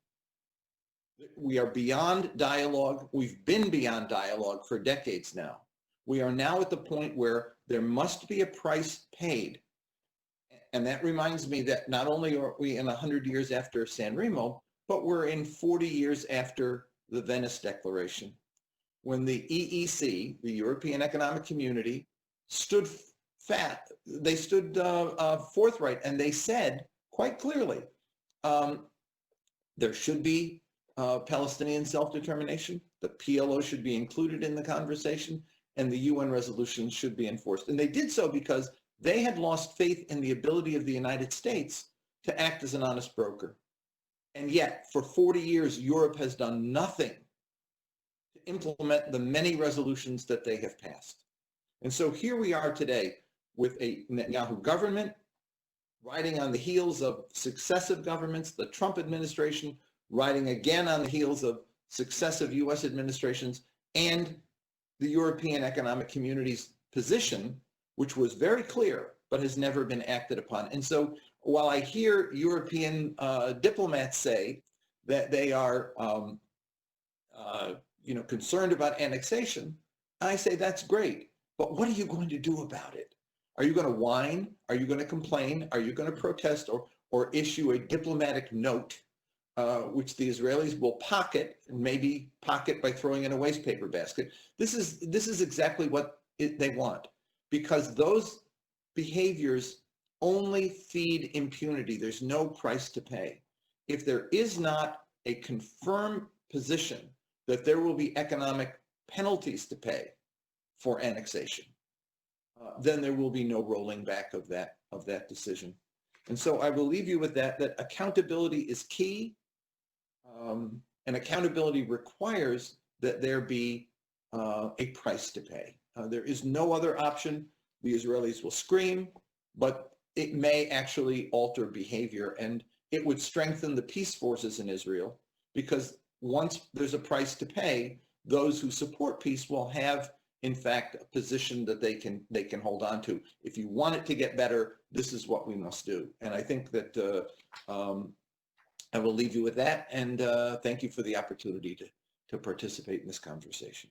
We are beyond dialogue. We've been beyond dialogue for decades now. We are now at the point where there must be a price paid. And that reminds me that not only are we in 100 years after San Remo, but we're in 40 years after the Venice Declaration, when the EEC, the European Economic Community, stood forthright, and they said quite clearly, there should be Palestinian self-determination, the PLO should be included in the conversation, and the UN resolutions should be enforced. And they did so because they had lost faith in the ability of the United States to act as an honest broker. And yet, for 40 years, Europe has done nothing to implement the many resolutions that they have passed. And so here we are today with a Netanyahu government riding on the heels of successive governments, the Trump administration riding again on the heels of successive US administrations, and the European Economic Community's position, which was very clear, but has never been acted upon. And so while I hear European diplomats say that they are concerned about annexation, I say that's great, but what are you going to do about it? Are you going to whine? Are you going to complain? Are you going to protest or issue a diplomatic note, which the Israelis will pocket, and maybe pocket by throwing in a waste paper basket? This is exactly what they want, because those behaviors only feed impunity. There's no price to pay. If there is not a confirmed position that there will be economic penalties to pay for annexation, then there will be no rolling back of that decision. And so I will leave you with that accountability is key, and accountability requires that there be a price to pay. There is no other option. The Israelis will scream, but it may actually alter behavior, and it would strengthen the peace forces in Israel, because once there's a price to pay, those who support peace will have in fact, a position that they can hold on to. If you want it to get better, this is what we must do. And I think that I will leave you with that. And thank you for the opportunity to participate in this conversation.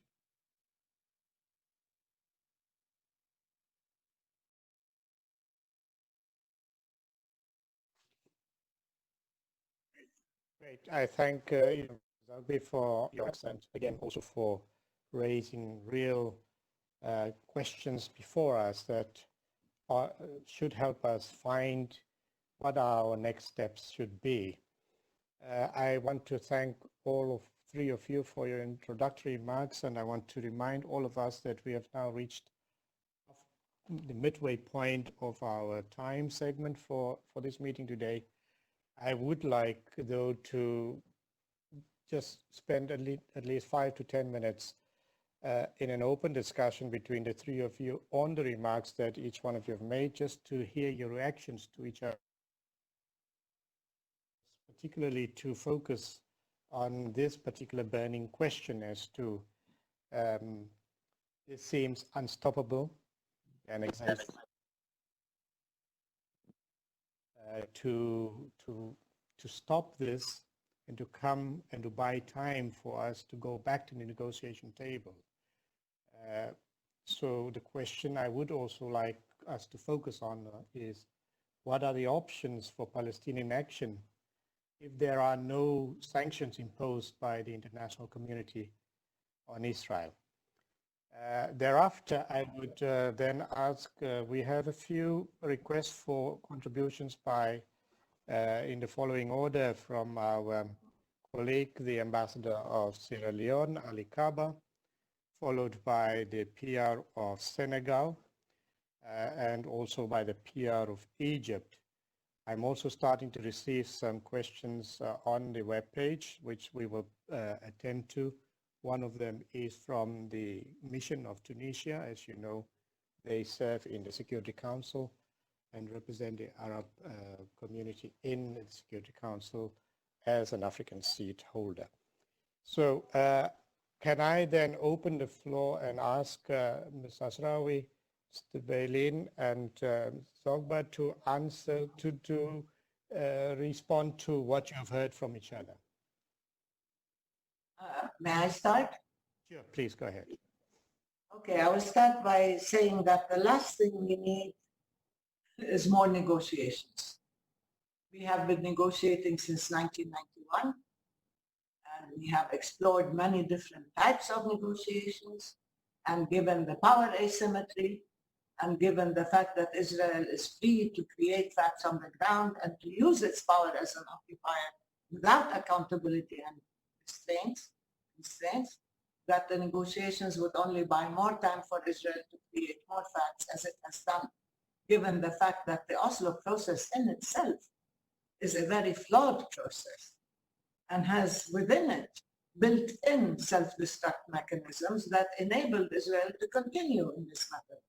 Great. I thank Zogby for your accent, again, also for raising real questions before us that should help us find what our next steps should be. I want to thank all three of you for your introductory remarks, and I want to remind all of us that we have now reached the midway point of our time segment for this meeting today. I would like, though, to just spend at least 5 to 10 minutes in an open discussion between the three of you on the remarks that each one of you have made, just to hear your reactions to each other, particularly to focus on this particular burning question as to it seems unstoppable and annexation. To stop this and to come and to buy time for us to go back to the negotiation table. So the question I would also like us to focus on is, what are the options for Palestinian action if there are no sanctions imposed by the international community on Israel? Thereafter, I would then ask, we have a few requests for contributions by, in the following order, from our colleague, the Ambassador of Sierra Leone, Ali Kaba, followed by the PR of Senegal, and also by the PR of Egypt. I'm also starting to receive some questions on the webpage, which we will attend to. One of them is from the mission of Tunisia. As you know, they serve in the Security Council and represent the Arab community in the Security Council as an African seat holder. So can I then open the floor and ask Ms. Ashrawi, Mr. Beilin, and Zogby to answer, to respond to what you've heard from each other? May I start? Sure, please go ahead. Okay, I will start by saying that the last thing we need is more negotiations. We have been negotiating since 1991, and we have explored many different types of negotiations, and given the power asymmetry, and given the fact that Israel is free to create facts on the ground and to use its power as an occupier without accountability and constraints, that the negotiations would only buy more time for Israel to create more facts, as it has done, given the fact that the Oslo process in itself is a very flawed process and has within it built-in self-destruct mechanisms that enabled Israel to continue in this matter.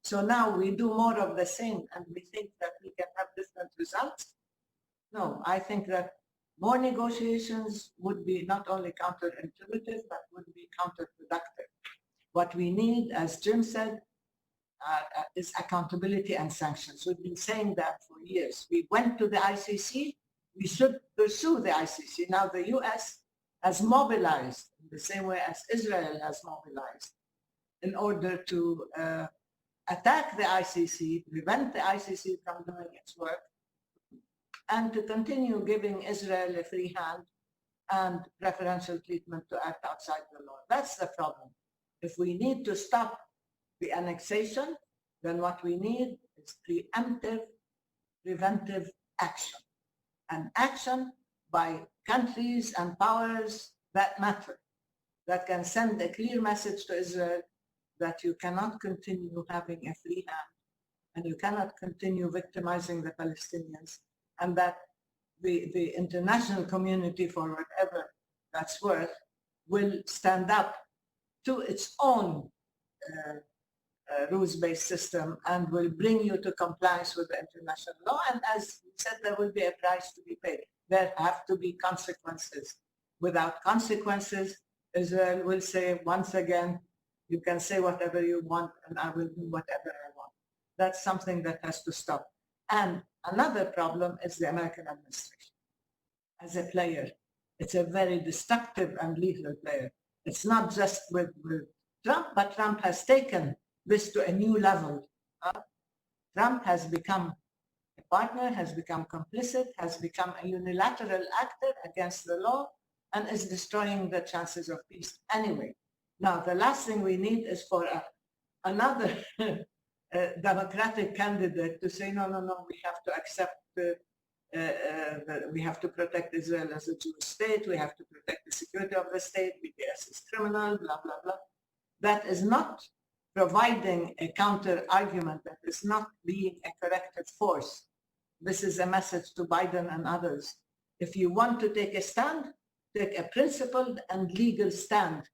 So now we do more of the same and we think that we can have different results. No, I think that more negotiations would be not only counterintuitive, but would be counterproductive. What we need, as Jim said, is accountability and sanctions. We've been saying that for years. We went to the ICC. We should pursue the ICC. Now the US has mobilized in the same way as Israel has mobilized in order to attack the ICC, prevent the ICC from doing its work, and to continue giving Israel a free hand and preferential treatment to act outside the law. That's the problem. If we need to stop the annexation, then what we need is preemptive, preventive action, and action by countries and powers that matter, that can send a clear message to Israel that you cannot continue having a free hand and you cannot continue victimizing the Palestinians, and that the international community, for whatever that's worth, will stand up to its own rules-based system and will bring you to compliance with the international law. And as we said, there will be a price to be paid. There have to be consequences. Without consequences, Israel will say once again, You can say whatever you want and I will do whatever I want. That's something that has to stop. And another problem is the American administration as a player. It's a very destructive and lethal player. It's not just with Trump, but Trump has taken this to a new level. Trump has become a partner, has become complicit, has become a unilateral actor against the law, and is destroying the chances of peace anyway. Now, the last thing we need is for another Democratic candidate to say, no, we have to accept, we have to protect Israel as a Jewish state, we have to protect the security of the state, BDS is criminal, blah, blah, blah. That is not providing a counter argument, that is not being a corrective force. This is a message to Biden and others. If you want to take a stand, take a principled and legal stand.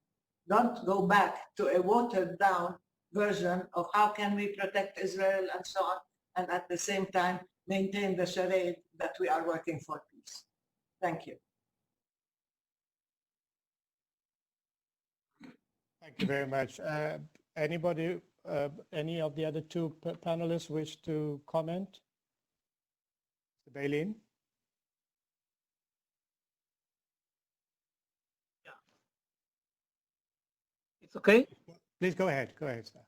Don't go back to a watered down version of how can we protect Israel and so on, and at the same time maintain the charade that we are working for peace. Thank you. Thank you very much. Anybody, any of the other two panelists wish to comment? Mr. Beilin? Yeah. It's okay? Please go ahead. Go ahead, sir.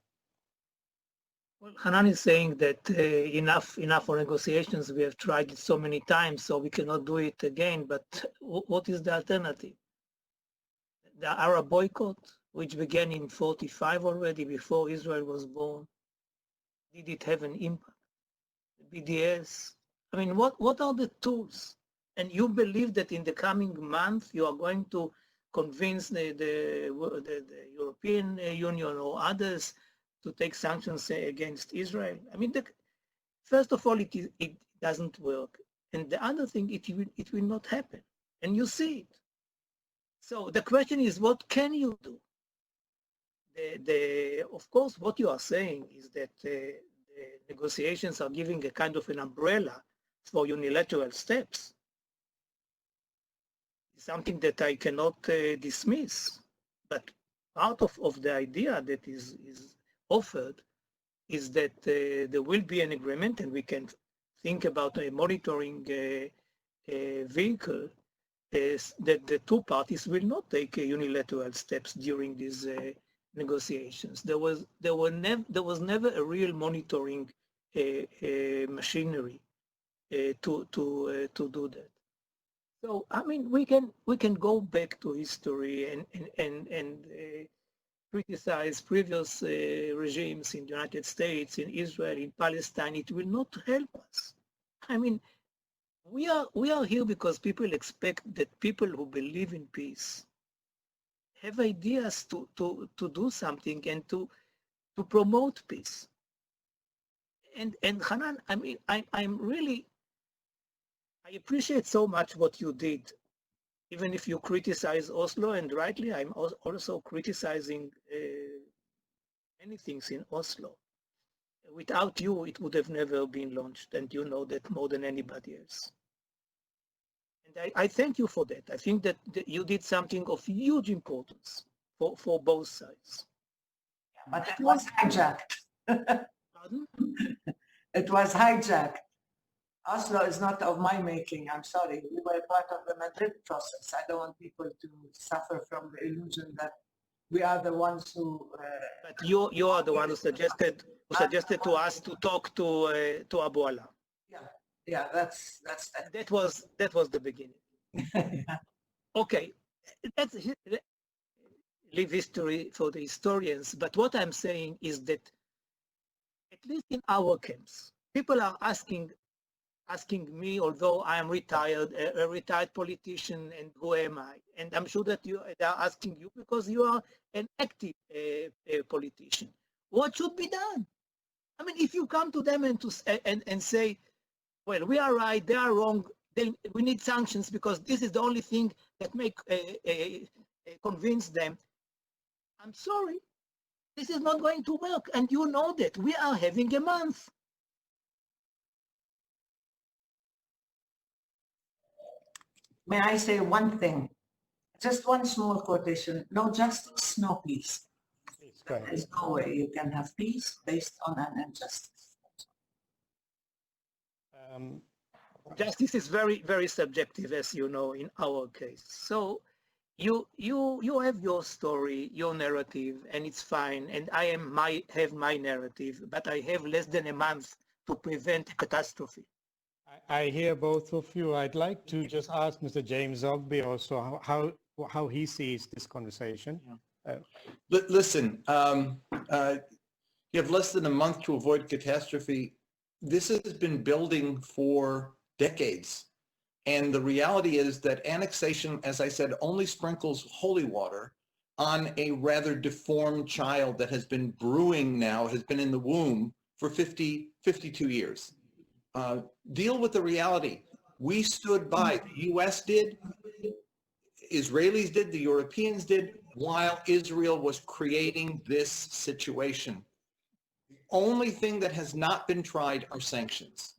Well, Hanan is saying that enough for negotiations. We have tried it so many times, so we cannot do it again. But what is the alternative? The Arab boycott, which began in 1945 already, before Israel was born, did it have an impact? The BDS. I mean, what are the tools? And you believe that in the coming month you are going to convince the European Union or others to take sanctions against Israel? I mean, first of all, it doesn't work. And the other thing, it will not happen. And you see it. So the question is, what can you do? Of course, what you are saying is that the negotiations are giving a kind of an umbrella for unilateral steps. It's something that I cannot dismiss. But part of the idea that is offered is that there will be an agreement, and we can think about a monitoring vehicle, is that the two parties will not take unilateral steps during these negotiations. There was never a real monitoring machinery to do that. So I mean, we can go back to history and criticize previous regimes in the United States, in Israel, in Palestine. It will not help us. I mean, we are here because people expect that people who believe in peace have ideas to do something and to promote peace. And Hanan, I mean, I'm really, I appreciate so much what you did. Even if you criticize Oslo, and rightly, I'm also criticizing many things in Oslo. Without you, it would have never been launched, and you know that more than anybody else. And I thank you for that. I think that you did something of huge importance for both sides. But it was hijacked. Pardon? It was hijacked. Oslo is not of my making, I'm sorry. We were part of the Madrid process. I don't want people to suffer from the illusion that we are the ones who... But you are the one who suggested to us to talk to Abu Ala. Yeah, that's That was the beginning. yeah. Okay, let's leave history for the historians. But what I'm saying is that, at least in our camps, people are asking me, although I am retired, a retired politician, and who am I? And I'm sure that they are asking you because you are an active politician. What should be done? I mean, if you come to them and say, well, we are right, they are wrong, then we need sanctions because this is the only thing that make convince them. I'm sorry, this is not going to work, and you know that. We are having a month. May I say one thing? Just one small quotation. No justice, no peace. Please. Go ahead. There's no way you can have peace based on an injustice. Justice is very, very subjective, as you know, in our case. So you have your story, your narrative, and it's fine. And I have my narrative, but I have less than a month to prevent a catastrophe. I hear both of you. I'd like to just ask Mr. James Zogby also how he sees this conversation. Listen, you have less than a month to avoid catastrophe. This has been building for decades. And the reality is that annexation, as I said, only sprinkles holy water on a rather deformed child that has been brewing now, has been in the womb for 52 years. Deal with the reality. We stood by, the US did, Israelis did, the Europeans did, while Israel was creating this situation. The only thing that has not been tried are sanctions.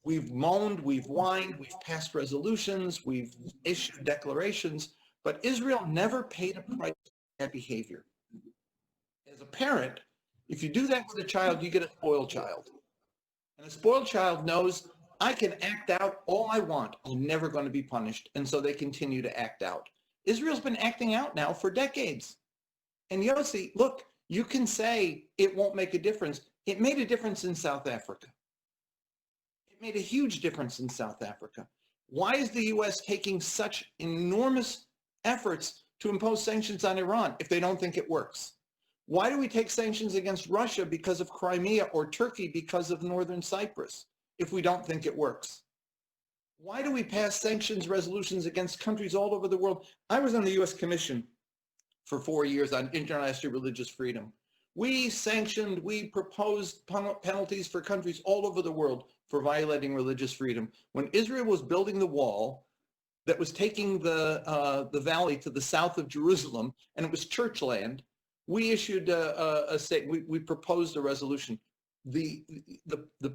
We've moaned, we've whined, we've passed resolutions, we've issued declarations, but Israel never paid a price for that behavior. As a parent, if you do that with a child, you get a spoiled child. And a spoiled child knows, I can act out all I want. I'm never going to be punished. And so they continue to act out. Israel's been acting out now for decades. And Yossi, look, you can say it won't make a difference. It made a difference in South Africa. It made a huge difference in South Africa. Why is the US taking such enormous efforts to impose sanctions on Iran if they don't think it works? Why do we take sanctions against Russia because of Crimea or Turkey because of Northern Cyprus if we don't think it works? Why do we pass sanctions resolutions against countries all over the world? I was on the US Commission for 4 years on international religious freedom. We sanctioned, we proposed penalties for countries all over the world for violating religious freedom. When Israel was building the wall that was taking the valley to the south of Jerusalem, and it was church land, we issued we proposed a resolution. The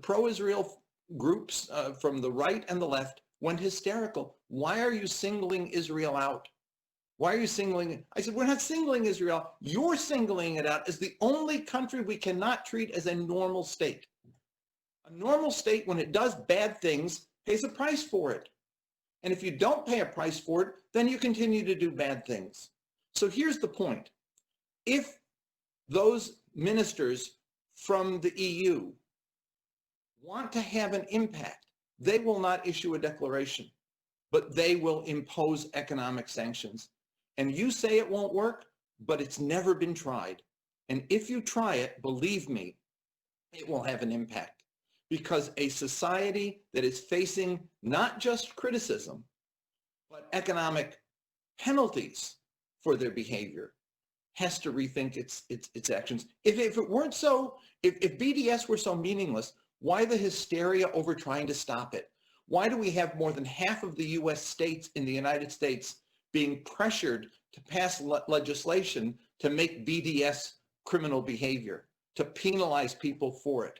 pro-Israel groups from the right and the left went hysterical. Why are you singling Israel out? Why are you singling it? I said, we're not singling Israel out. You're singling it out as the only country we cannot treat as a normal state. A normal state, when it does bad things, pays a price for it. And if you don't pay a price for it, then you continue to do bad things. So here's the point. If those ministers from the EU want to have an impact, they will not issue a declaration, but they will impose economic sanctions. And you say it won't work, but it's never been tried. And if you try it, believe me, it will have an impact. Because a society that is facing not just criticism, but economic penalties for their behavior has to rethink its actions. If it weren't so, if BDS were so meaningless, why the hysteria over trying to stop it? Why do we have more than half of the US states in the United States being pressured to pass legislation to make BDS criminal behavior, to penalize people for it?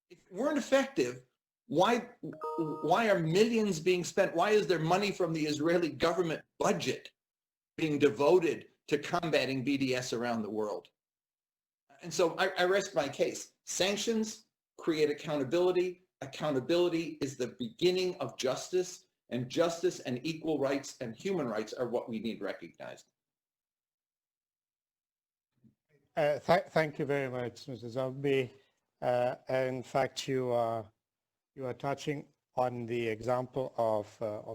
If it weren't effective, why are millions being spent? Why is there money from the Israeli government budget being devoted to combating BDS around the world? And so I rest my case. Sanctions create accountability. Accountability is the beginning of justice, and justice and equal rights and human rights are what we need recognized. Thank you very much, Mr. Zogby. In fact, you are touching on the example of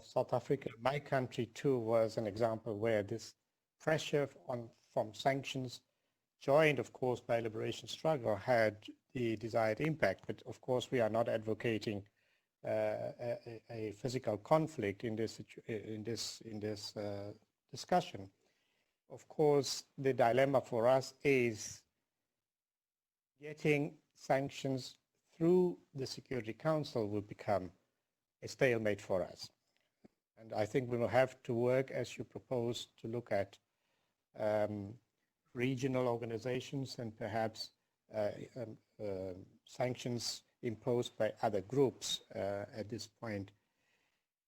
South Africa. My country too was an example where this pressure from sanctions, joined of course by liberation struggle, had the desired impact. But of course, we are not advocating a physical conflict in this discussion. Of course, the dilemma for us is getting sanctions through the Security Council will become a stalemate for us. And I think we will have to work, as you propose, to look at regional organizations and perhaps sanctions imposed by other groups at this point.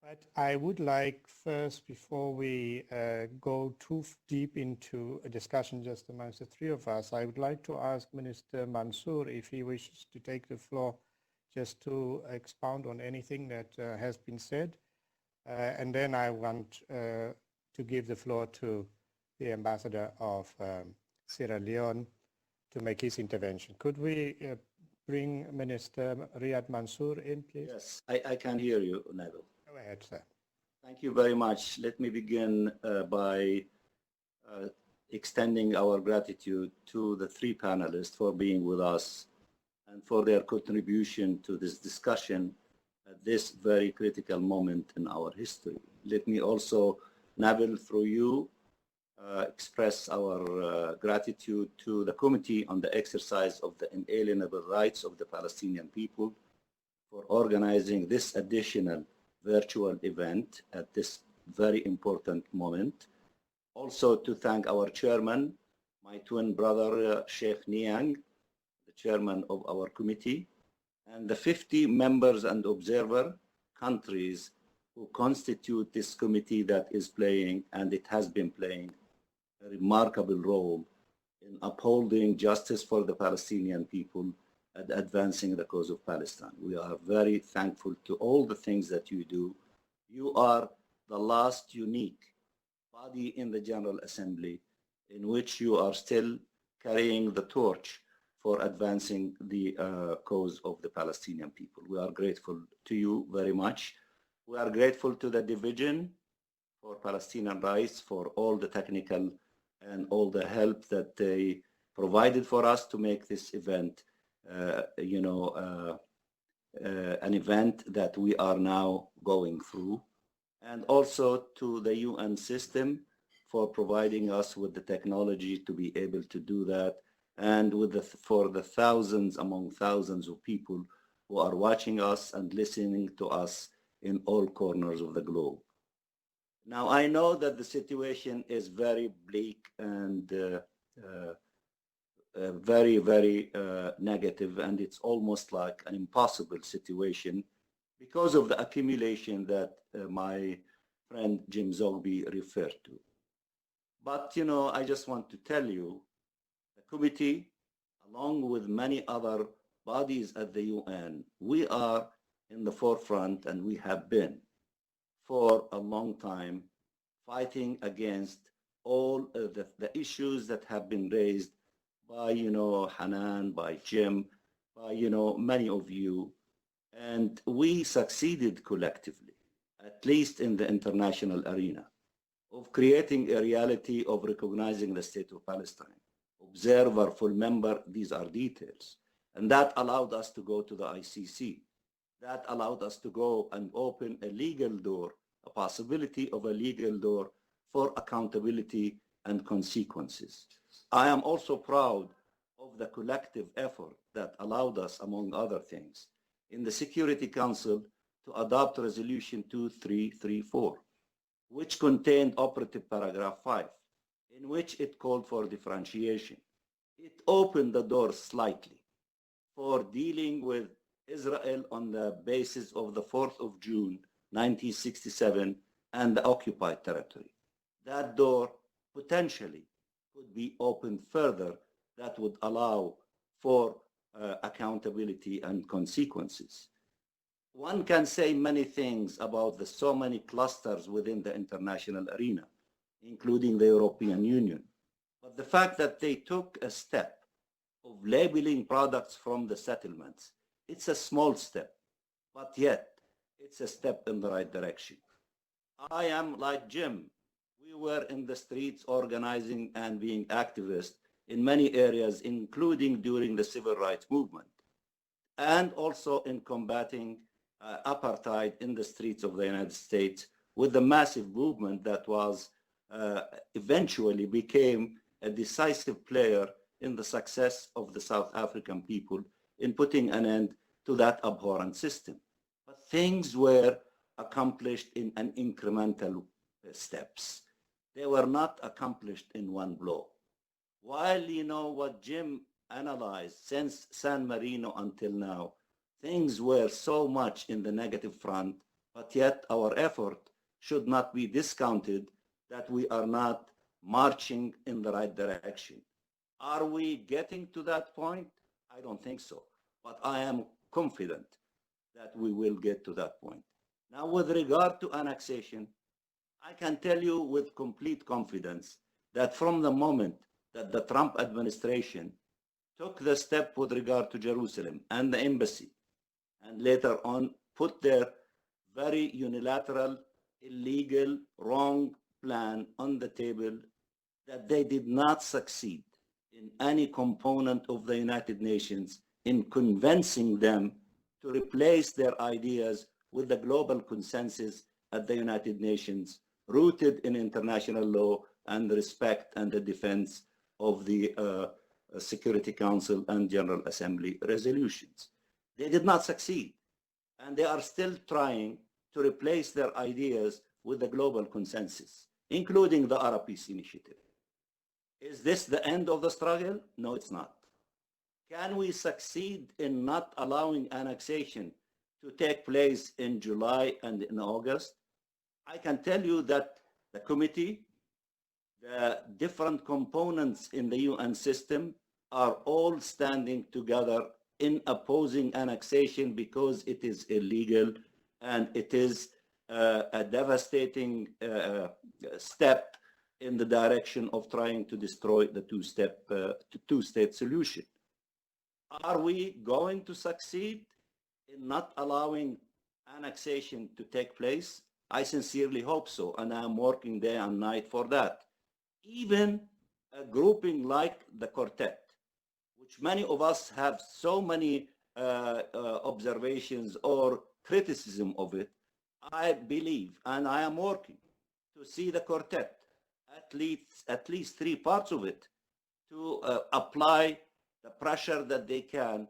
But I would like first, before we go too deep into a discussion just amongst the three of us, I would like to ask Minister Mansour if he wishes to take the floor just to expound on anything that has been said. And then I want to give the floor to the ambassador of Sierra Leone to make his intervention. Could we bring Minister Riyad Mansour in, please? Yes, I can hear you, Nabil. Go ahead, sir. Thank you very much. Let me begin by extending our gratitude to the three panelists for being with us and for their contribution to this discussion at this very critical moment in our history. Let me also, Nabil, through you, express our gratitude to the Committee on the Exercise of the Inalienable Rights of the Palestinian People for organizing this additional virtual event at this very important moment. Also to thank our chairman, my twin brother, Sheikh Niang, the chairman of our committee, and the 50 members and observer countries who constitute this committee that is playing, and it has been playing, a remarkable role in upholding justice for the Palestinian people and advancing the cause of Palestine. We are very thankful to all the things that you do. You are the last unique body in the General Assembly in which you are still carrying the torch for advancing the cause of the Palestinian people. We are grateful to you very much. We are grateful to the Division for Palestinian Rights for all the technical and all the help that they provided for us to make this event an event that we are now going through, and also to the UN system for providing us with the technology to be able to do that, and for the thousands among thousands of people who are watching us and listening to us in all corners of the globe. Now, I know that the situation is very bleak and very, very negative, and it's almost like an impossible situation because of the accumulation that my friend Jim Zogby referred to. But, I just want to tell you, the committee, along with many other bodies at the UN, we are in the forefront, and we have been for a long time fighting against all the issues that have been raised by, Hanan, by Jim, by, many of you. And we succeeded collectively, at least in the international arena, of creating a reality of recognizing the state of Palestine. Observer, full member, these are details. And that allowed us to go to the ICC. That allowed us to go and open a legal door, a possibility of a legal door for accountability and consequences. I am also proud of the collective effort that allowed us, among other things, in the Security Council to adopt Resolution 2334, which contained operative paragraph 5, in which it called for differentiation. It opened the door slightly for dealing with Israel on the basis of the 4th of June, 1967, and the occupied territory. That door potentially could be opened further that would allow for accountability and consequences. One can say many things about the so many clusters within the international arena, including the European Union. But the fact that they took a step of labeling products from the settlements, it's a small step, but yet it's a step in the right direction. I am like Jim. We were in the streets organizing and being activists in many areas, including during the civil rights movement, and also in combating apartheid in the streets of the United States with the massive movement that was eventually became a decisive player in the success of the South African people in putting an end to that abhorrent system. But things were accomplished in an incremental steps. They were not accomplished in one blow. While what Jim analyzed since San Marino until now, things were so much in the negative front, but yet our effort should not be discounted that we are not marching in the right direction. Are we getting to that point? I don't think so, but I am confident that we will get to that point. Now, with regard to annexation, I can tell you with complete confidence that from the moment that the Trump administration took the step with regard to Jerusalem and the embassy, and later on put their very unilateral, illegal, wrong plan on the table, that they did not succeed in any component of the United Nations in convincing them to replace their ideas with the global consensus at the United Nations, rooted in international law and the respect and the defense of the Security Council and General Assembly resolutions. They did not succeed, and they are still trying to replace their ideas with the global consensus, including the Arab Peace Initiative. Is this the end of the struggle? No, it's not. Can we succeed in not allowing annexation to take place in July and in August? I can tell you that the committee, the different components in the UN system are all standing together in opposing annexation because it is illegal and it is a devastating step in the direction of trying to destroy the two-state solution. Are we going to succeed in not allowing annexation to take place? I sincerely hope so, and I'm working day and night for that. Even a grouping like the Quartet, which many of us have so many observations or criticism of it, I believe, and I am working to see the Quartet, at least 3 parts of it, to apply the pressure that they can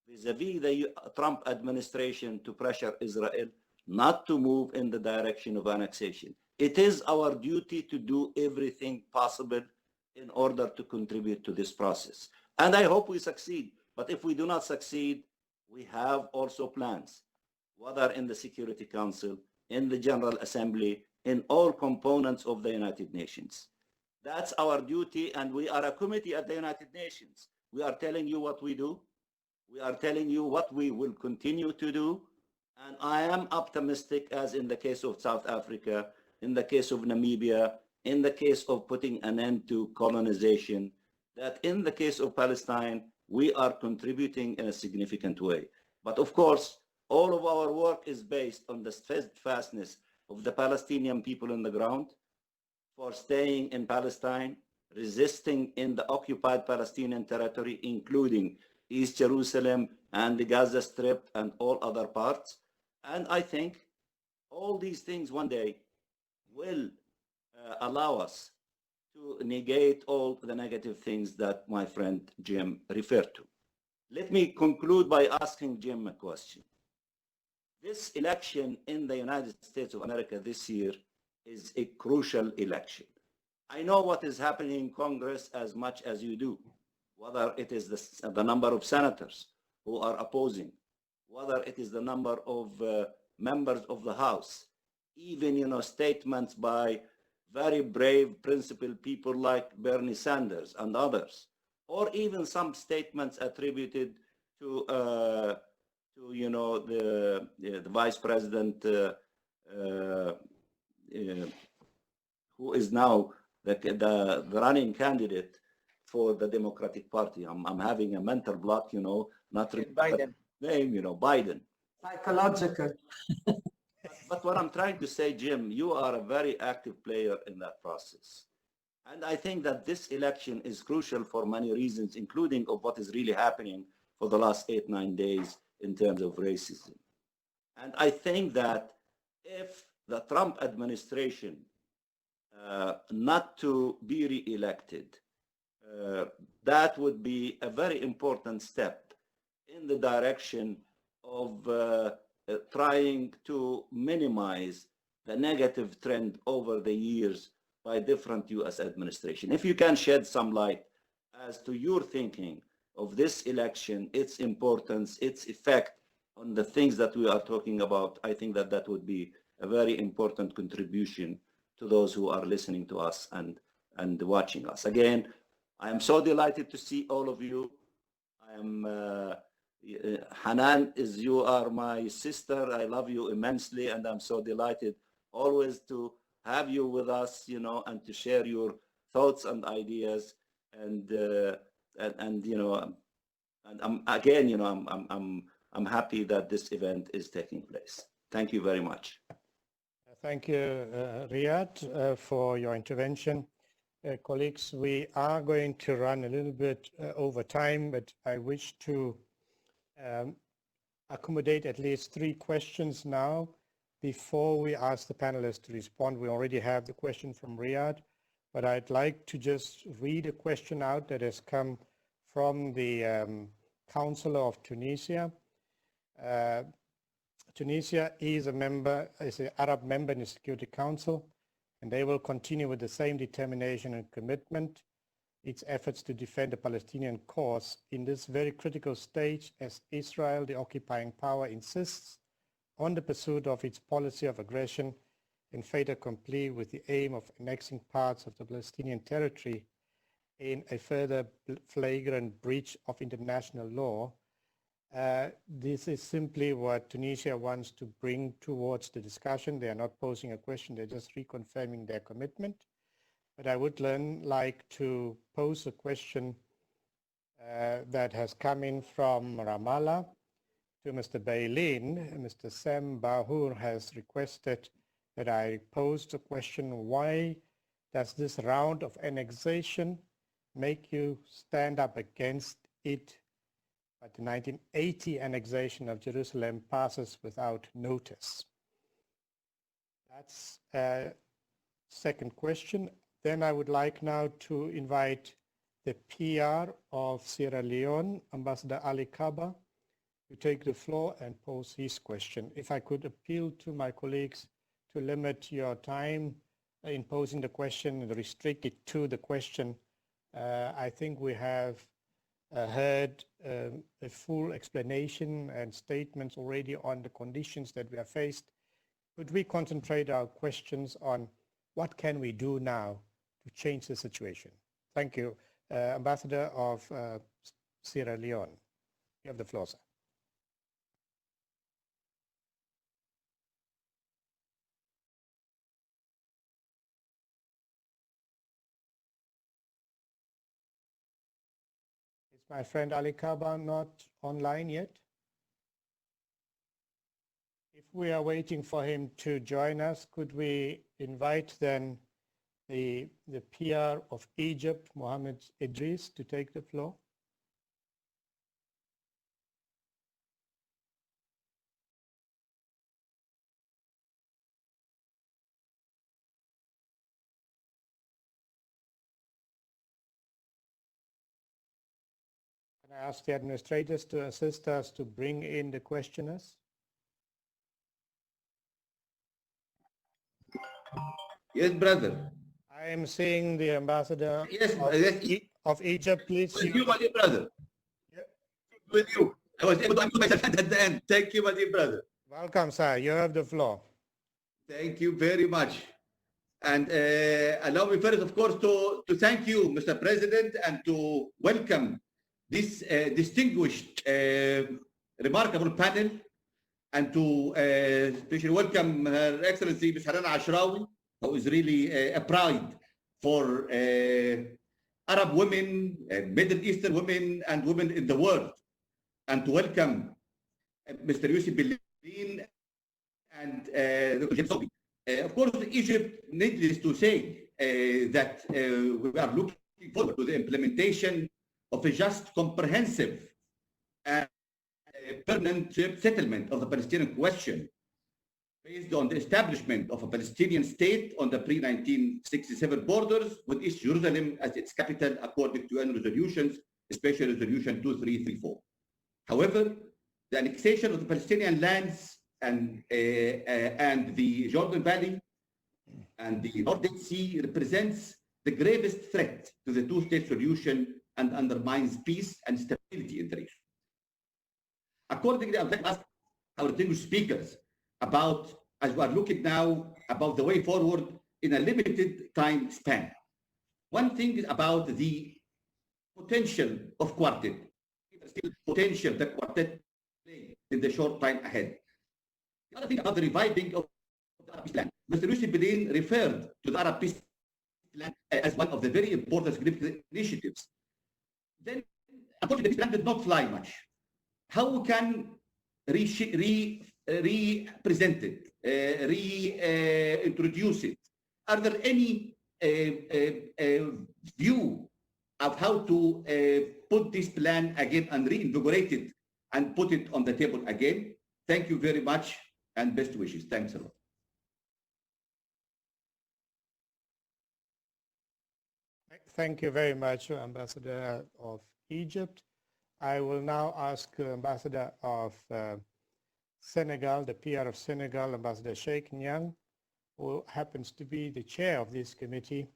vis-a-vis the Trump administration to pressure Israel not to move in the direction of annexation. It is our duty to do everything possible in order to contribute to this process. And I hope we succeed. But if we do not succeed, we have also plans, whether in the Security Council, in the General Assembly, in all components of the United Nations. That's our duty, and we are a committee at the United Nations. We are telling you what we do. We are telling you what we will continue to do. And I am optimistic, as in the case of South Africa, in the case of Namibia, in the case of putting an end to colonization, that in the case of Palestine, we are contributing in a significant way. But of course, all of our work is based on the steadfastness of the Palestinian people on the ground for staying in Palestine, resisting in the occupied Palestinian territory, including East Jerusalem and the Gaza Strip and all other parts. And I think all these things one day will allow us to negate all the negative things that my friend Jim referred to. Let me conclude by asking Jim a question. This election in the United States of America this year is a crucial election. I know what is happening in Congress as much as you do, whether it is the number of senators who are opposing, whether it is the number of members of the House, even statements by very brave, principled people like Bernie Sanders and others, or even some statements attributed to the vice president who is now the running candidate for the Democratic Party. I'm having a mental block, not Biden. Name, Biden. Psychological. But what I'm trying to say, Jim, you are a very active player in that process. And I think that this election is crucial for many reasons, including of what is really happening for the last 8-9 days in terms of racism. And I think that if the Trump administration not to be re-elected, that would be a very important step in the direction of trying to minimize the negative trend over the years by different U.S. administration. If you can shed some light as to your thinking of this election, its importance, its effect on the things that we are talking about, I think that that would be a very important contribution to those who are listening to us and watching us. Again, I am so delighted to see all of you. I am Hanan, you are my sister. I love you immensely, and I'm so delighted always to have you with us, you know, and to share your thoughts and ideas. And you know, and I'm happy that this event is taking place. Thank you very much. Thank you, Riyad, for your intervention. Colleagues, we are going to run a little bit over time, but I wish to accommodate at least 3 questions now before we ask the panelists to respond. We already have the question from Riyad, but I'd like to just read a question out that has come from the Council of Tunisia. Tunisia is an Arab member in the Security Council, and they will continue with the same determination and commitment its efforts to defend the Palestinian cause in this very critical stage as Israel, the occupying power, insists on the pursuit of its policy of aggression and fait accompli with the aim of annexing parts of the Palestinian territory in a further flagrant breach of international law. This is simply what Tunisia wants to bring towards the discussion. They are not posing a question, they're just reconfirming their commitment. But I would like to pose a question that has come in from Ramallah to Mr. Beilin. Mr. Sam Bahur has requested that I pose the question, why does this round of annexation make you stand up against it, but the 1980 annexation of Jerusalem passes without notice? That's a second question. Then I would like now to invite the PR of Sierra Leone, Ambassador Ali Kaba, to take the floor and pose his question. If I could appeal to my colleagues to limit your time in posing the question and restrict it to the question. I think we have heard a full explanation and statements already on the conditions that we are faced. Could we concentrate our questions on what can we do now to change the situation? Thank you. Ambassador of Sierra Leone, you have the floor, sir. Is my friend Ali Kaba not online yet? If we are waiting for him to join us, could we invite then the PR of Egypt, Mohammed Idris, to take the floor? Can I ask the administrators to assist us to bring in the questioners? Yes, brother. I am seeing the ambassador Yes, of Egypt, please. with you, my dear brother. Yeah. With you. I was able to unmute myself at the end. Thank you, my dear brother. Welcome, sir. You have the floor. Thank you very much. And allow me first, of course, to thank you, Mr. President, and to welcome this distinguished, remarkable panel, and to especially welcome Her Excellency Ms. Hanan Ashrawi, who is really a pride for Arab women, Middle Eastern women, and women in the world. And to welcome Mr. Yossi Beilin and Zogby. Of course, Egypt, needless to say, that we are looking forward to the implementation of a just, comprehensive, and permanent settlement of the Palestinian question based on the establishment of a Palestinian state on the pre-1967 borders with East Jerusalem as its capital according to UN resolutions, especially Resolution 2334. However, the annexation of the Palestinian lands and the Jordan Valley and the North Dead Sea represents the gravest threat to the two-state solution and undermines peace and stability in the region. Accordingly, I would like to ask our distinguished speakers about, as we are looking now, about the way forward in a limited time span. One thing about the potential of quartet, still potential that quartet play in the short time ahead. The other thing about the reviving of the Arab peace plan, Mr. Yossi Beilin referred to the Arab peace plan as one of the very important significant initiatives. Then, unfortunately, this plan did not fly much. How we can re-present it, reintroduce it? Are there any view of how to put this plan again and reinvigorate it and put it on the table again? Thank you very much and best wishes. Thanks a lot. Thank you very much, Ambassador of Egypt. I will now ask Ambassador of Senegal, the PR of Senegal, Ambassador Sheikh Niang, who happens to be the chair of this committee,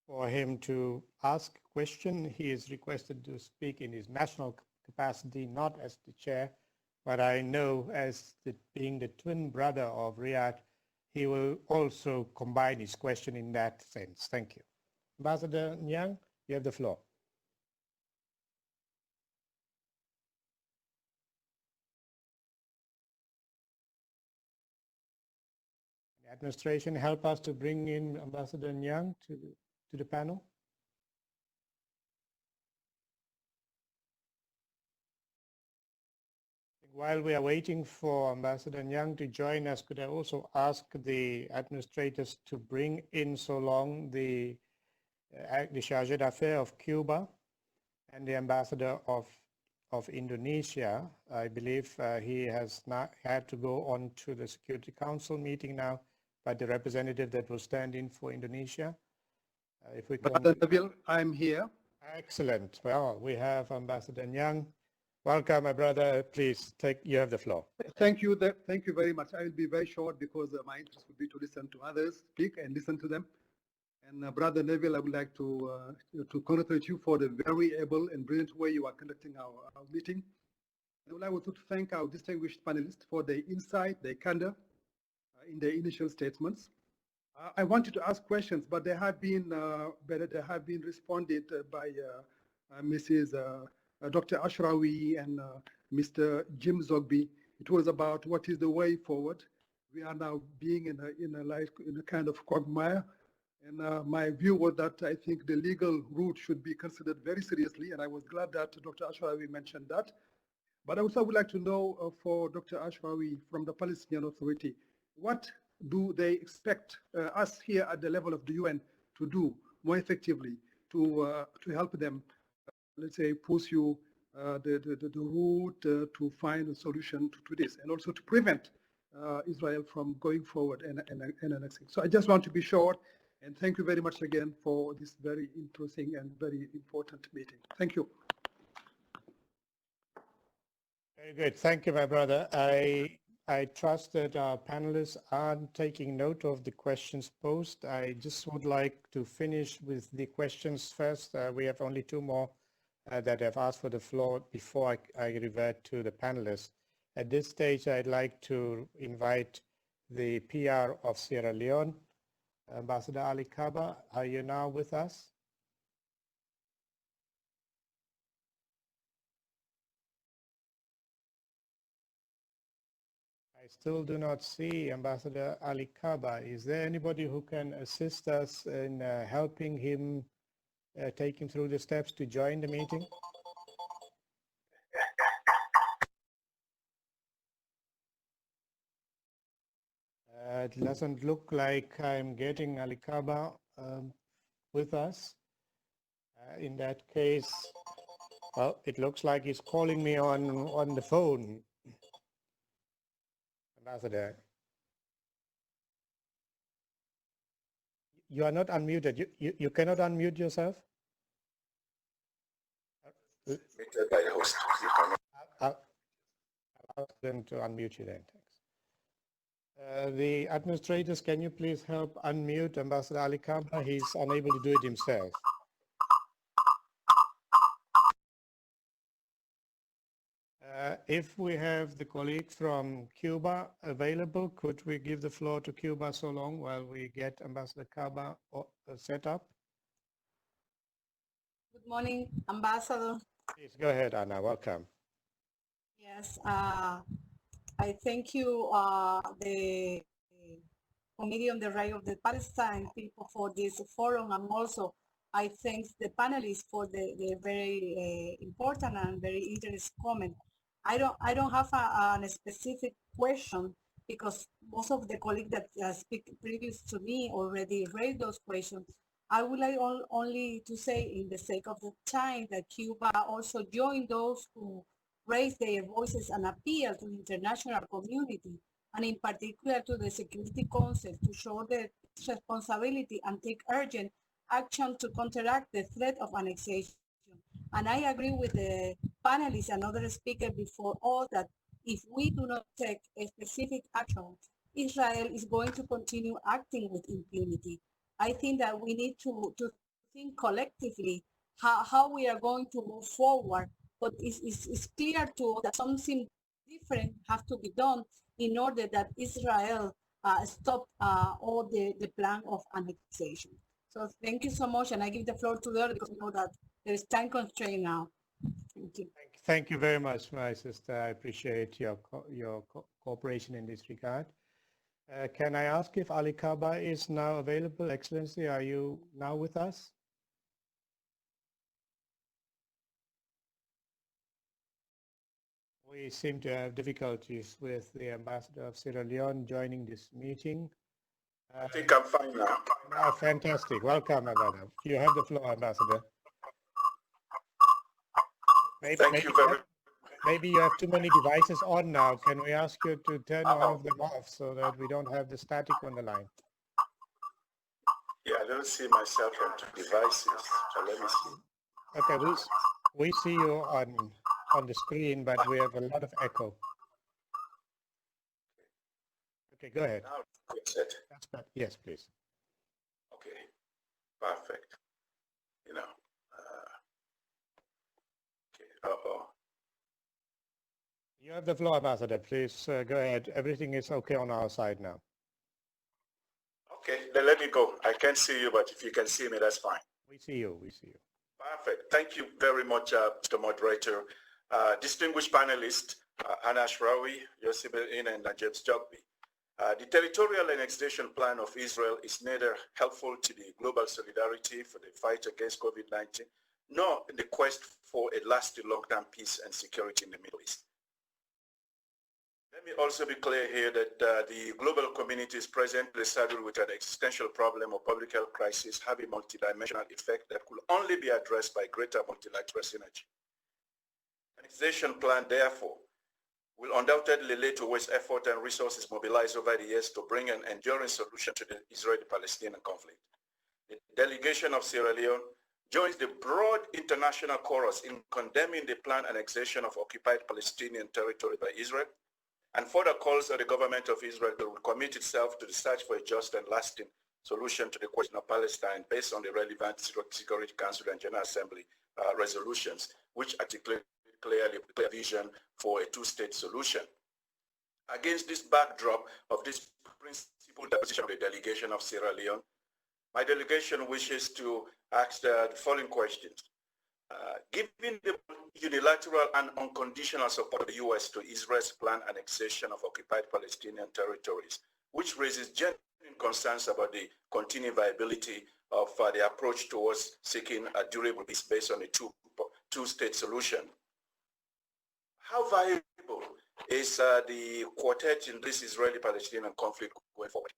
for him to ask a question. He is requested to speak in his national capacity, not as the chair, but I know as being the twin brother of Riyadh, he will also combine his question in that sense. Thank you. Ambassador Niang, you have the floor. The administration help us to bring in Ambassador Niang to the panel. While we are waiting for Ambassador Niang to join us, could I also ask the administrators to bring in so long the Chargé d'Affaires of Cuba and the Ambassador of Indonesia. I believe he has not had to go on to the Security Council meeting now, but the representative that will stand in for Indonesia. If we can... Brother Nabil, I'm here. Excellent. Well, we have Ambassador Niang. Welcome, my brother. Please you have the floor. Thank you. Thank you very much. I will be very short because my interest would be to listen to others speak and listen to them. And Brother Neville, I would like to congratulate you for the very able and brilliant way you are conducting our meeting. I would like also to thank our distinguished panelists for their insight, their candor in their initial statements. I wanted to ask questions, but they have been responded by Mrs. Dr. Ashrawi and Mr. Jim Zogby. It was about what is the way forward. We are now being in a kind of quagmire. And my view was that I think the legal route should be considered very seriously, and I was glad that Dr. Ashrawi mentioned that. But I also would like to know for Dr. Ashrawi from the Palestinian Authority, what do they expect us here at the level of the UN to do more effectively to help them, let's say, pursue the route to find a solution to this, and also to prevent Israel from going forward and annexing. So I just want to be short. And thank you very much again for this very interesting and very important meeting. Thank you. Very good. Thank you, my brother. I trust that our panelists are taking note of the questions posed. I just would like to finish with the questions first. We have only two more that have asked for the floor before I revert to the panelists. At this stage, I'd like to invite the PR of Sierra Leone, Ambassador Ali Kaba. Are you now with us? I still do not see Ambassador Ali Kaba. Is there anybody who can assist us in helping him take him through the steps to join the meeting? It doesn't look like I'm getting Ali Kaba with us. In that case, well, it looks like he's calling me on the phone. Ambassador, you are not unmuted. You cannot unmute yourself? Muted by the host. I'll ask them to unmute you then. The administrators, can you please help unmute Ambassador Ali Kaba? He's unable to do it himself. If we have the colleague from Cuba available, could we give the floor to Cuba so long while we get Ambassador Kaba set up? Good morning, Ambassador. Please go ahead, Anna. Welcome. Yes, I thank you, the Committee on the Right of the Palestine people for this forum, and also I thank the panelists for the very important and very interesting comment. I don't have a specific question because most of the colleagues that speak previous to me already raised those questions. I would like only to say, in the sake of the time, that Cuba also joined those who raise their voices and appeal to the international community, and in particular to the Security Council, to show their responsibility and take urgent action to counteract the threat of annexation. And I agree with the panelists and other speakers before all that if we do not take a specific action, Israel is going to continue acting with impunity. I think that we need to think collectively how we are going to move forward, but it's clear to us that something different has to be done in order that Israel stop all the plan of annexation. So thank you so much, and I give the floor to the other because we know that there is time constraint now. Thank you. Thank you very much, my sister. I appreciate your cooperation in this regard. Can I ask if Ali Kaba is now available? Excellency, are you now with us? We seem to have difficulties with the ambassador of Sierra Leone joining this meeting. I think I'm fine now. Oh, fantastic. Welcome, Ambassador. You have the floor, Ambassador. Thank you very much. Maybe you have too many devices on now. Can we ask you to turn one of them off so that we don't have the static on the line? Yeah, I don't see myself on two devices. So let me see. Okay, we see you on the screen, but we have a lot of echo. Okay, go ahead. Now it's set. That's better. Yes, please. Okay, perfect. You know, okay, You have the floor, Ambassador. Please go ahead. Everything is okay on our side now. Okay, then let me go. I can't see you, but if you can see me, that's fine. We see you. We see you. Perfect. Thank you very much, Mr. Moderator. Distinguished panelists, Hanan Ashrawi, Yossi Beilin, and James Zogby. The territorial annexation plan of Israel is neither helpful to the global solidarity for the fight against COVID-19, nor in the quest for a lasting long-term peace and security in the Middle East. Let me also be clear here that the global community is presently saddled with an existential problem of public health crisis having multidimensional effect that could only be addressed by greater multilateral synergy. Annexation plan, therefore, will undoubtedly lead to waste effort and resources mobilized over the years to bring an enduring solution to the Israeli-Palestinian conflict. The delegation of Sierra Leone joins the broad international chorus in condemning the planned annexation of occupied Palestinian territory by Israel, and further calls on the government of Israel to commit itself to the search for a just and lasting solution to the question of Palestine based on the relevant Security Council and General Assembly resolutions, which articulate clearly a vision for a two-state solution. Against this backdrop of this principled position of the delegation of Sierra Leone, my delegation wishes to ask the following questions. Given the unilateral and unconditional support of the U.S. to Israel's planned annexation of occupied Palestinian territories, which raises genuine concerns about the continuing viability of the approach towards seeking a durable peace based on a two-state solution, how viable is the quartet in this Israeli-Palestinian conflict going forward?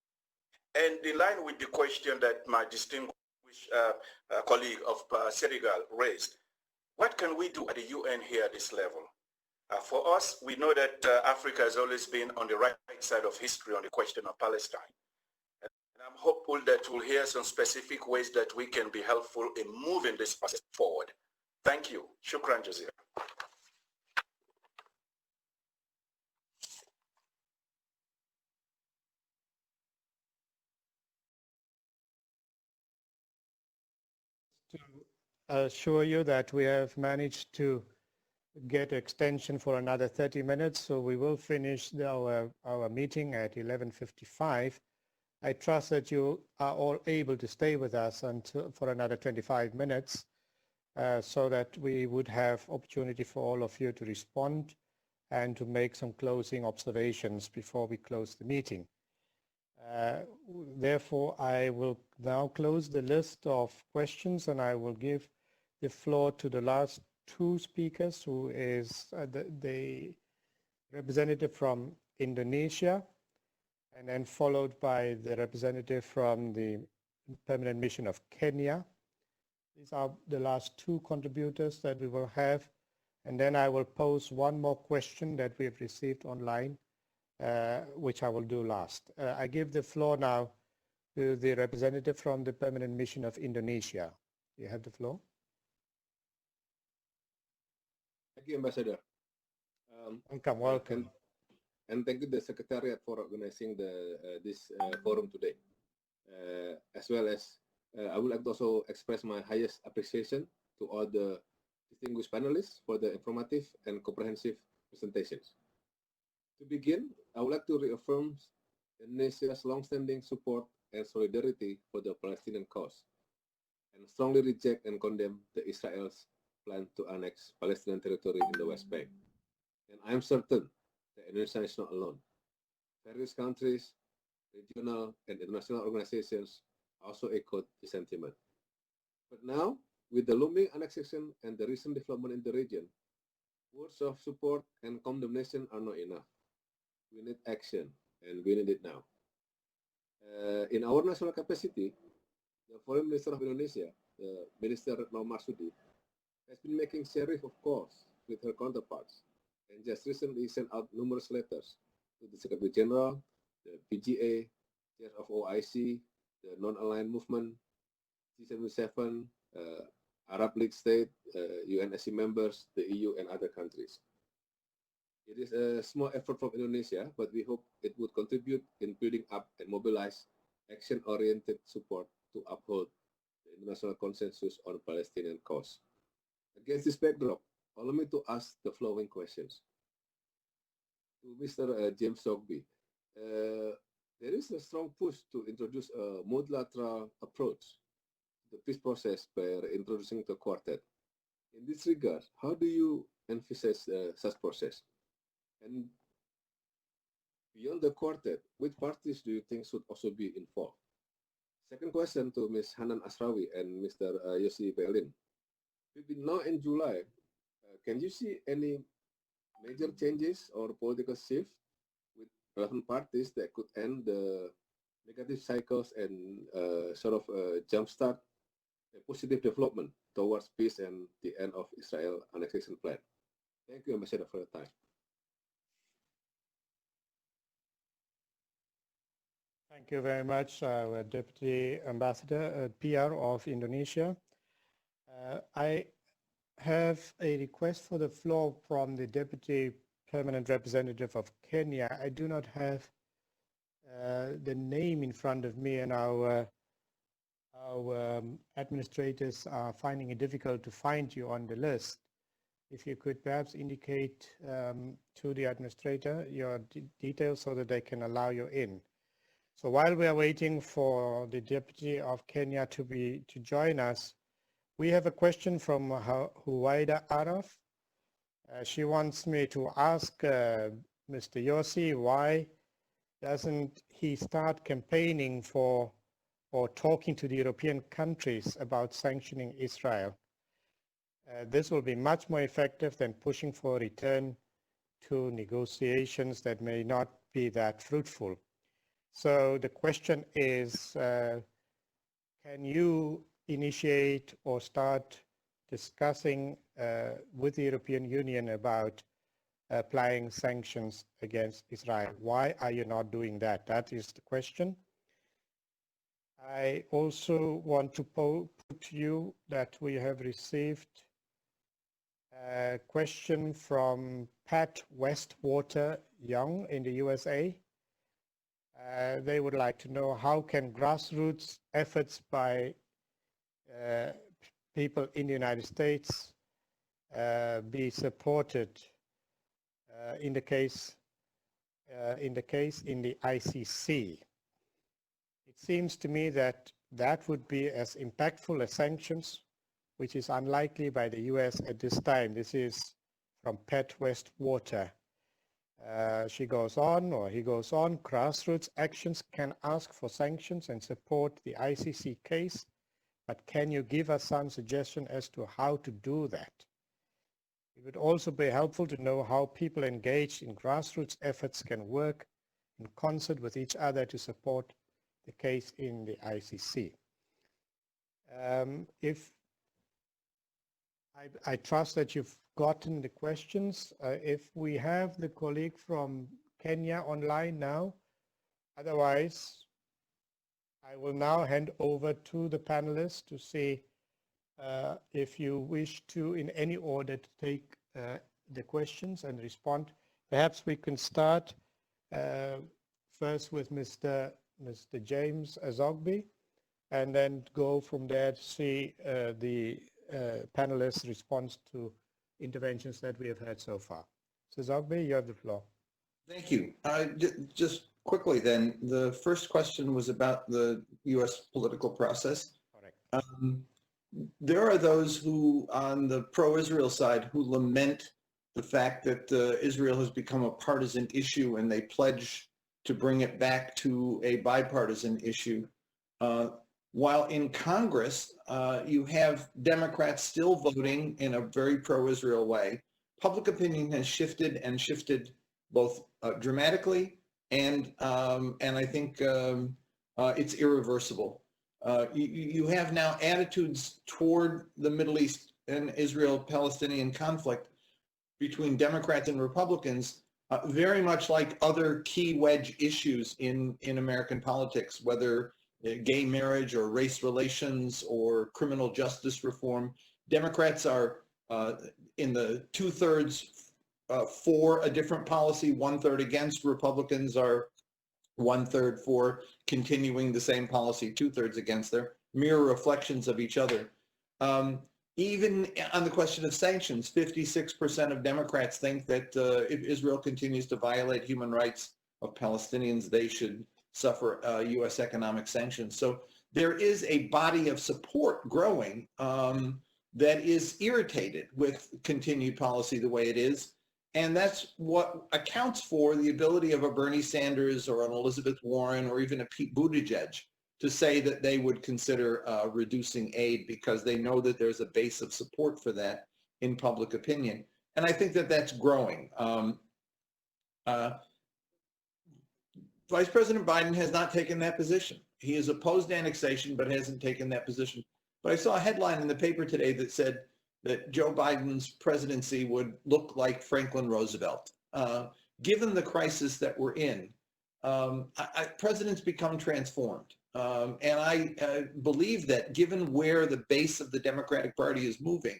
And in line with the question that my distinguished colleague of Senegal raised, what can we do at the UN here at this level? For us, we know that Africa has always been on the right side of history on the question of Palestine. And I'm hopeful that we'll hear some specific ways that we can be helpful in moving this process forward. Thank you. Shukran Jazeera. To assure you that we have managed to get extension for another 30 minutes, so we will finish our meeting at 11:55. I trust that you are all able to stay with us for another 25 minutes so that we would have opportunity for all of you to respond and to make some closing observations before we close the meeting. Therefore, I will now close the list of questions and I will give the floor to the last two speakers, who is the representative from Indonesia, and then followed by the representative from the Permanent Mission of Kenya. These are the last two contributors that we will have. And then I will pose one more question that we have received online, which I will do last. I give the floor now to the representative from the Permanent Mission of Indonesia. You have the floor. Thank you, Ambassador. Welcome. And thank you, the Secretariat, for organizing this forum today. As well as I would like to also express my highest appreciation to all the distinguished panelists for the informative and comprehensive presentations. To begin, I would like to reaffirm Indonesia's long-standing support and solidarity for the Palestinian cause, and strongly reject and condemn Israel's plan to annex Palestinian territory in the West Bank. And I am certain that Indonesia is not alone. Various countries, regional and international organizations also echoed the sentiment. But now, with the looming annexation and the recent development in the region, words of support and condemnation are not enough. We need action, and we need it now. In our national capacity, the Foreign Minister of Indonesia, Minister Retno Marsudi, has been making series of calls with her counterparts, and just recently sent out numerous letters to the Secretary General, the PGA, Chair of OIC, the Non-Aligned Movement, G77, Arab League State, UNSC members, the EU, and other countries. It is a small effort from Indonesia, but we hope it would contribute in building up and mobilize action-oriented support to uphold the international consensus on the Palestinian cause. Against this backdrop, allow me to ask the following questions. To Mr. James Zogby, there is a strong push to introduce a multilateral approach to the peace process by introducing the quartet. In this regard, how do you emphasize such process? And beyond the quartet, which parties do you think should also be involved? Second question to Ms. Hanan Ashrawi and Mr. Yossi Beilin. Between now and July, can you see any major changes or political shift with relevant parties that could end the negative cycles and sort of jumpstart a positive development towards peace and the end of Israel annexation plan? Thank you, Ambassador, for your time. Thank you very much, Deputy Ambassador, PR of Indonesia. I have a request for the floor from the Deputy Permanent Representative of Kenya. I do not have the name in front of me, and our administrators are finding it difficult to find you on the list. If you could perhaps indicate to the administrator your details so that they can allow you in. So while we are waiting for the Deputy of Kenya to join us, we have a question from Huwaida Araf. She wants me to ask Mr. Yossi, why doesn't he start campaigning for or talking to the European countries about sanctioning Israel? This will be much more effective than pushing for a return to negotiations that may not be that fruitful. So the question is, can you initiate or start discussing with the European Union about applying sanctions against Israel? Why are you not doing that? That is the question. I also want to put to you that we have received a question from Pat Westwater Young in the USA. They would like to know, how can grassroots efforts by people in the United States be supported in the ICC. It seems to me that that would be as impactful as sanctions, which is unlikely by the US at this time. This is from Pat Westwater. She goes on, or he goes on, grassroots actions can ask for sanctions and support the ICC case, but can you give us some suggestion as to how to do that? It would also be helpful to know how people engaged in grassroots efforts can work in concert with each other to support the case in the ICC. I trust that you've gotten the questions. If we have the colleague from Kenya online now, otherwise I will now hand over to the panelists to see if you wish to, in any order, to take the questions and respond. Perhaps we can start first with Mr. James Zogby, and then go from there to see the panelists' response to interventions that we have had so far. So Zogby, you have the floor. Thank you. Just quickly then, the first question was about the U.S. political process. Correct. There are those who, on the pro-Israel side, who lament the fact that Israel has become a partisan issue, and they pledge to bring it back to a bipartisan issue. While in Congress, you have Democrats still voting in a very pro-Israel way. Public opinion has shifted, and shifted both dramatically, and I think it's irreversible. You have now attitudes toward the Middle East and Israel-Palestinian conflict between Democrats and Republicans, very much like other key wedge issues in American politics, whether gay marriage or race relations or criminal justice reform. Democrats are in the 2/3 for a different policy, 1/3 against. Republicans are 1/3 for continuing the same policy, 2/3 against. They're mirror reflections of each other. Even on the question of sanctions, 56% of Democrats think that if Israel continues to violate human rights of Palestinians, they should suffer U.S. economic sanctions. So there is a body of support growing that is irritated with continued policy the way it is. And that's what accounts for the ability of a Bernie Sanders or an Elizabeth Warren or even a Pete Buttigieg to say that they would consider reducing aid, because they know that there's a base of support for that in public opinion. And I think that that's growing. Vice President Biden has not taken that position. He has opposed annexation, but hasn't taken that position. But I saw a headline in the paper today that said that Joe Biden's presidency would look like Franklin Roosevelt. Given the crisis that we're in, presidents become transformed. And I believe that given where the base of the Democratic Party is moving,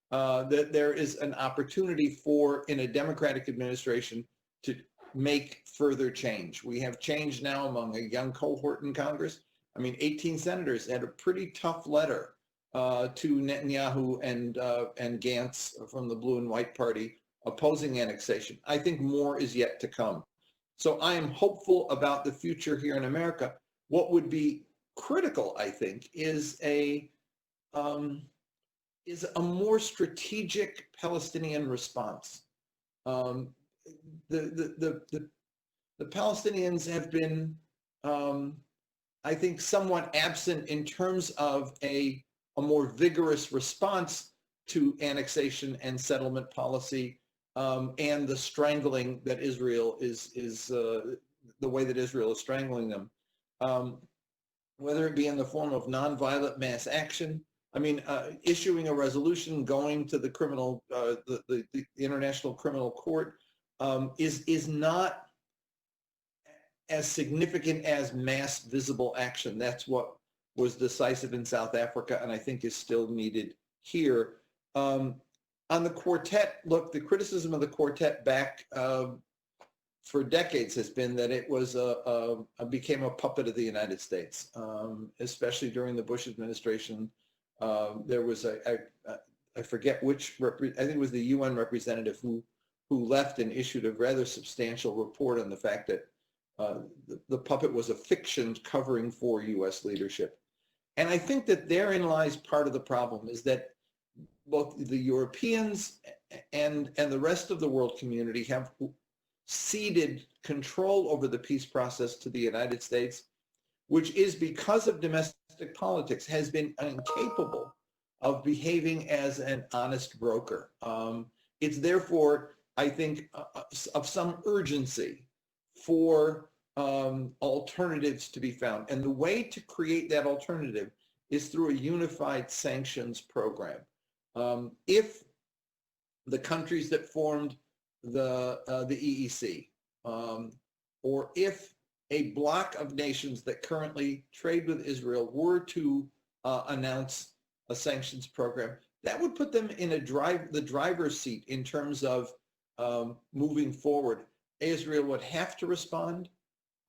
that there is an opportunity for, in a Democratic administration, to make further change. We have change now among a young cohort in Congress. I mean, 18 senators had a pretty tough letter to Netanyahu and Gantz from the Blue and White Party opposing annexation. I think more is yet to come. So I am hopeful about the future here in America. What would be critical, I think, is a more strategic Palestinian response. The Palestinians have been, I think, somewhat absent in terms of a more vigorous response to annexation and settlement policy, and the strangling that Israel is the way that Israel is strangling them, whether it be in the form of nonviolent mass action. I mean, issuing a resolution, going to the criminal, the International Criminal Court, is not as significant as mass visible action. That's what was decisive in South Africa, and I think is still needed here. On the quartet, look, the criticism of the quartet back for decades has been that it was became a puppet of the United States, especially during the Bush administration. There was a I forget which, I think it was the UN representative who left and issued a rather substantial report on the fact that the puppet was a fiction covering for US leadership. And I think that therein lies part of the problem, is that both the Europeans and the rest of the world community have ceded control over the peace process to the United States, which is, because of domestic politics, has been incapable of behaving as an honest broker. It's therefore, I think, of some urgency for alternatives to be found. And the way to create that alternative is through a unified sanctions program. If the countries that formed the EEC, or if a block of nations that currently trade with Israel were to announce a sanctions program, that would put them in the driver's seat in terms of moving forward. Israel would have to respond.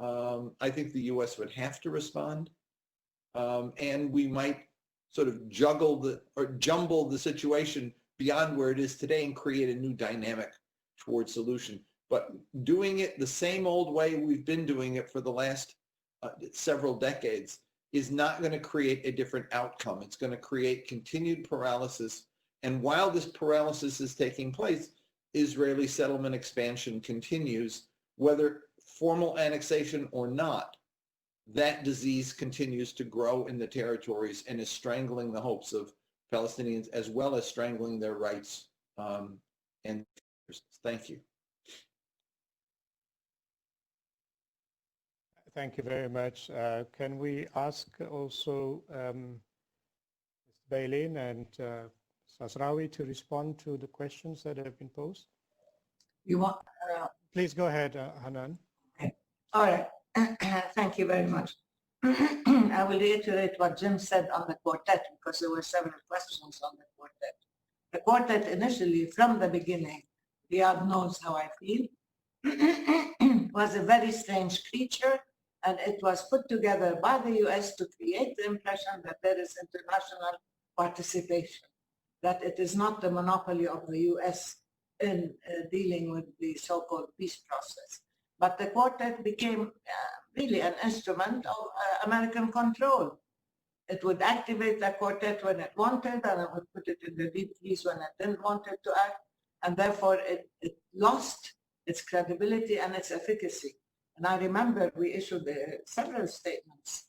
I think the US would have to respond. And we might sort of jumble the situation beyond where it is today and create a new dynamic towards solution. But doing it the same old way we've been doing it for the last several decades is not going to create a different outcome. It's going to create continued paralysis. And while this paralysis is taking place, Israeli settlement expansion continues, whether formal annexation or not. That disease continues to grow in the territories and is strangling the hopes of Palestinians, as well as strangling their rights. And thank you. Thank you very much. Can we ask also Mr. Beilin and Ashrawi to respond to the questions that have been posed? You want? Please go ahead, Hanan. Okay. All right. Thank you very much. I will reiterate what Jim said on the quartet, because there were several questions on the quartet. The quartet initially, from the beginning, Riyadh knows how I feel, was a very strange creature, and it was put together by the US to create the impression that there is international participation, that it is not the monopoly of the US in dealing with the so-called peace process. But the quartet became really an instrument of American control. It would activate the quartet when it wanted, and it would put it in the deep freeze when it didn't want it to act, and therefore it lost its credibility and its efficacy. And I remember we issued several statements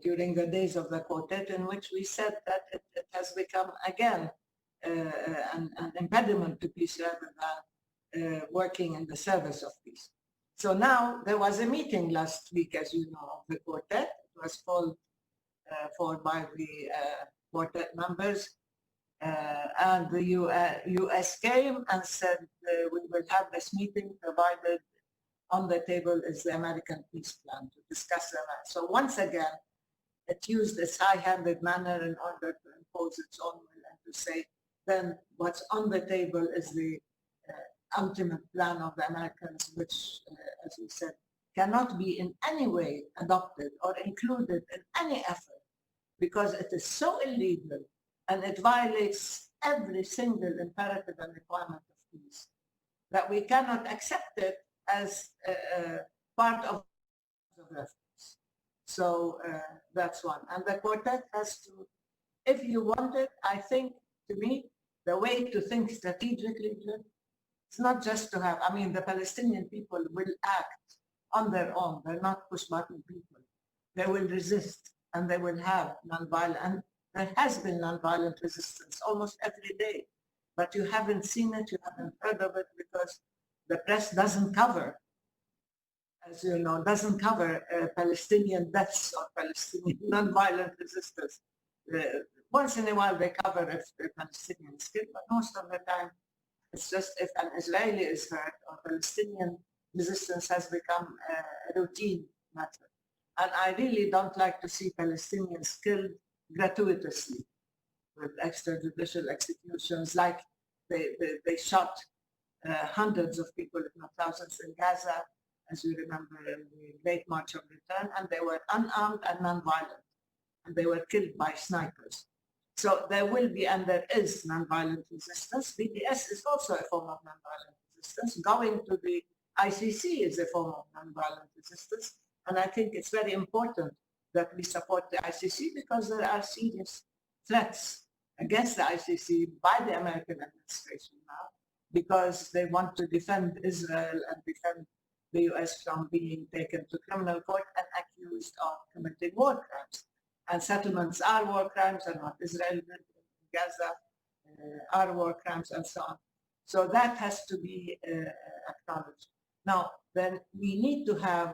during the days of the quartet in which we said that it has become, again, an impediment to peace rather than working in the service of peace. So now there was a meeting last week, as you know, of the quartet. It was called for by the quartet members, and the US came and said we will have this meeting, provided on the table is the American peace plan to discuss them. So once again, it used this high-handed manner in order to impose its own will and to say, then what's on the table is the ultimate plan of the Americans, which, as we said, cannot be in any way adopted or included in any effort, because it is so illegal and it violates every single imperative and requirement of peace that we cannot accept it as part of reference. So that's one. And the quartet has to, if you want it, I think, to me, the way to think strategically, it's not just to have, I mean, the Palestinian people will act on their own. They're not push-button people. They will resist, and they will have nonviolent, and there has been nonviolent resistance almost every day. But you haven't seen it, you haven't heard of it, because the press doesn't cover, as you know, doesn't cover Palestinian deaths or Palestinian nonviolent resistance. Once in a while they cover if the Palestinians killed, but most of the time it's just if an Israeli is hurt or Palestinian resistance has become a routine matter. And I really don't like to see Palestinians killed gratuitously with extrajudicial executions, like they shot hundreds of people, if not thousands, in Gaza, as you remember, in the Great March of Return, and they were unarmed and nonviolent, and they were killed by snipers. So there will be, and there is, nonviolent resistance. BDS is also a form of nonviolent resistance. Going to the ICC is a form of nonviolent resistance. And I think it's very important that we support the ICC because there are serious threats against the ICC by the American administration now, because they want to defend Israel and defend the US from being taken to criminal court and accused of committing war crimes. And settlements are war crimes, and what Israel did in Gaza are war crimes, and so on. So that has to be acknowledged. Now, then we need to have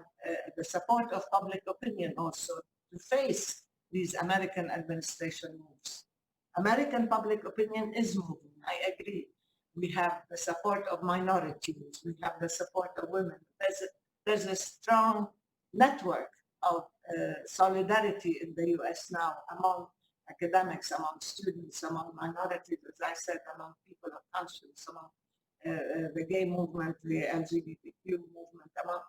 the support of public opinion also to face these American administration moves. American public opinion is moving, I agree. We have the support of minorities, we have the support of women. There's a strong network of solidarity in the US now among academics, among students, among minorities, as I said, among people of conscience, among the gay movement, the LGBTQ movement, among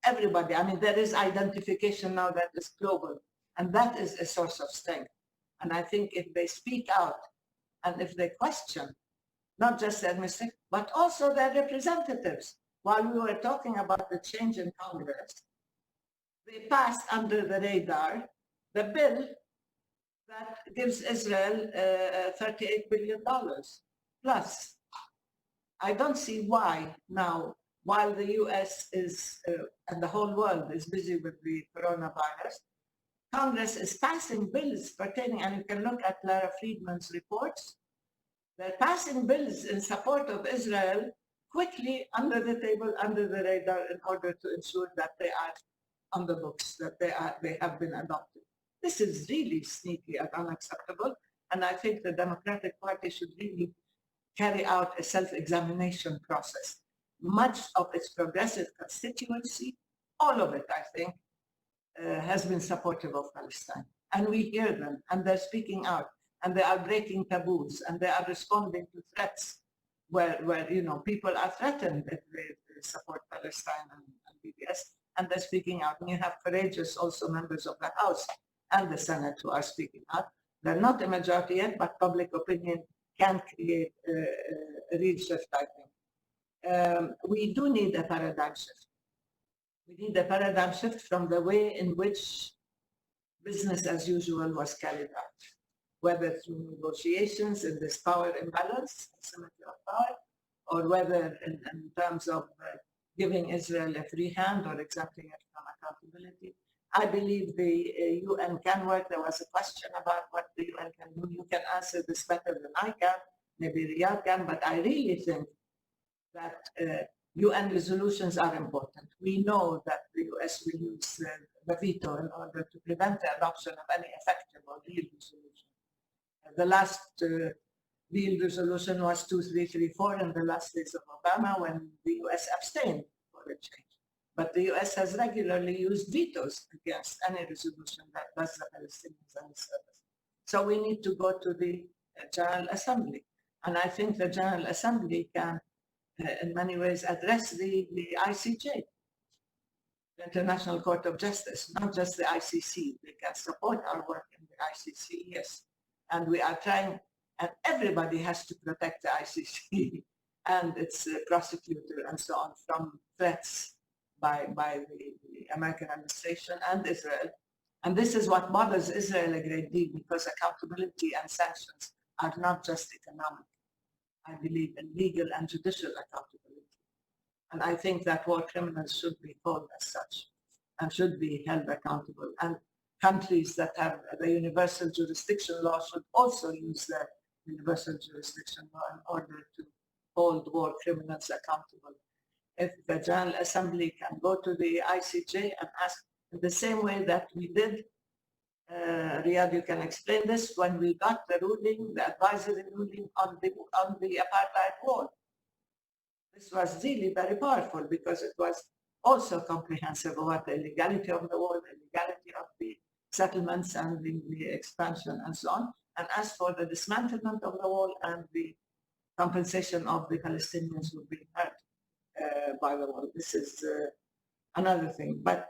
everybody. I mean, there is identification now that is global, and that is a source of strength. And I think if they speak out and if they question, not just the administration, but also their representatives. While we were talking about the change in Congress, they passed under the radar the bill that gives Israel $38 billion plus. I don't see why now, while the US is, and the whole world is busy with the coronavirus, Congress is passing bills pertaining, and you can look at Lara Friedman's reports, they're passing bills in support of Israel quickly under the table, under the radar, in order to ensure that they are on the books, that they have been adopted. This is really sneaky and unacceptable, and I think the Democratic Party should really carry out a self-examination process. Much of its progressive constituency, all of it, I think, has been supportive of Palestine. And we hear them, and they're speaking out, and they are breaking taboos, and they are responding to threats where you know, people are threatened if they support Palestine and BDS, and they're speaking out. And you have courageous also members of the House and the Senate who are speaking out. They're not a majority yet, but public opinion can create a real shift, I think. We do need a paradigm shift. We need a paradigm shift from the way in which business as usual was carried out, whether through negotiations in this power imbalance, asymmetry of power, or whether in terms of giving Israel a free hand or exempting it from accountability. I believe the UN can work. There was a question about what the UN can do. You can answer this better than I can, maybe Riyadh can, but I really think that UN resolutions are important. We know that the US will use the veto in order to prevent the adoption of any effective or real resolution. The last real resolution was 2334 in the last days of Obama, when the US abstained for a change. But the US has regularly used vetoes against any resolution that does the Palestinians any service. So we need to go to the General Assembly. And I think the General Assembly can, in many ways, address the ICJ, the International Court of Justice, not just the ICC. They can support our work in the ICC, yes. And we are trying, and everybody has to protect the ICC and its prosecutor and so on from threats by the American administration and Israel. And this is what bothers Israel a great deal, because accountability and sanctions are not just economic. I believe in legal and judicial accountability. And I think that war criminals should be called as such and should be held accountable. And countries that have the universal jurisdiction law should also use the universal jurisdiction law in order to hold war criminals accountable. If the General Assembly can go to the ICJ and ask in the same way that we did, Riyadh, you can explain this, when we got the ruling, the advisory ruling on the apartheid wall. This was really very powerful because it was also comprehensive about the illegality of the wall, the illegality of the settlements and the expansion and so on. And as for the dismantlement of the wall and the compensation of the Palestinians who have been hurt by the wall, this is another thing. But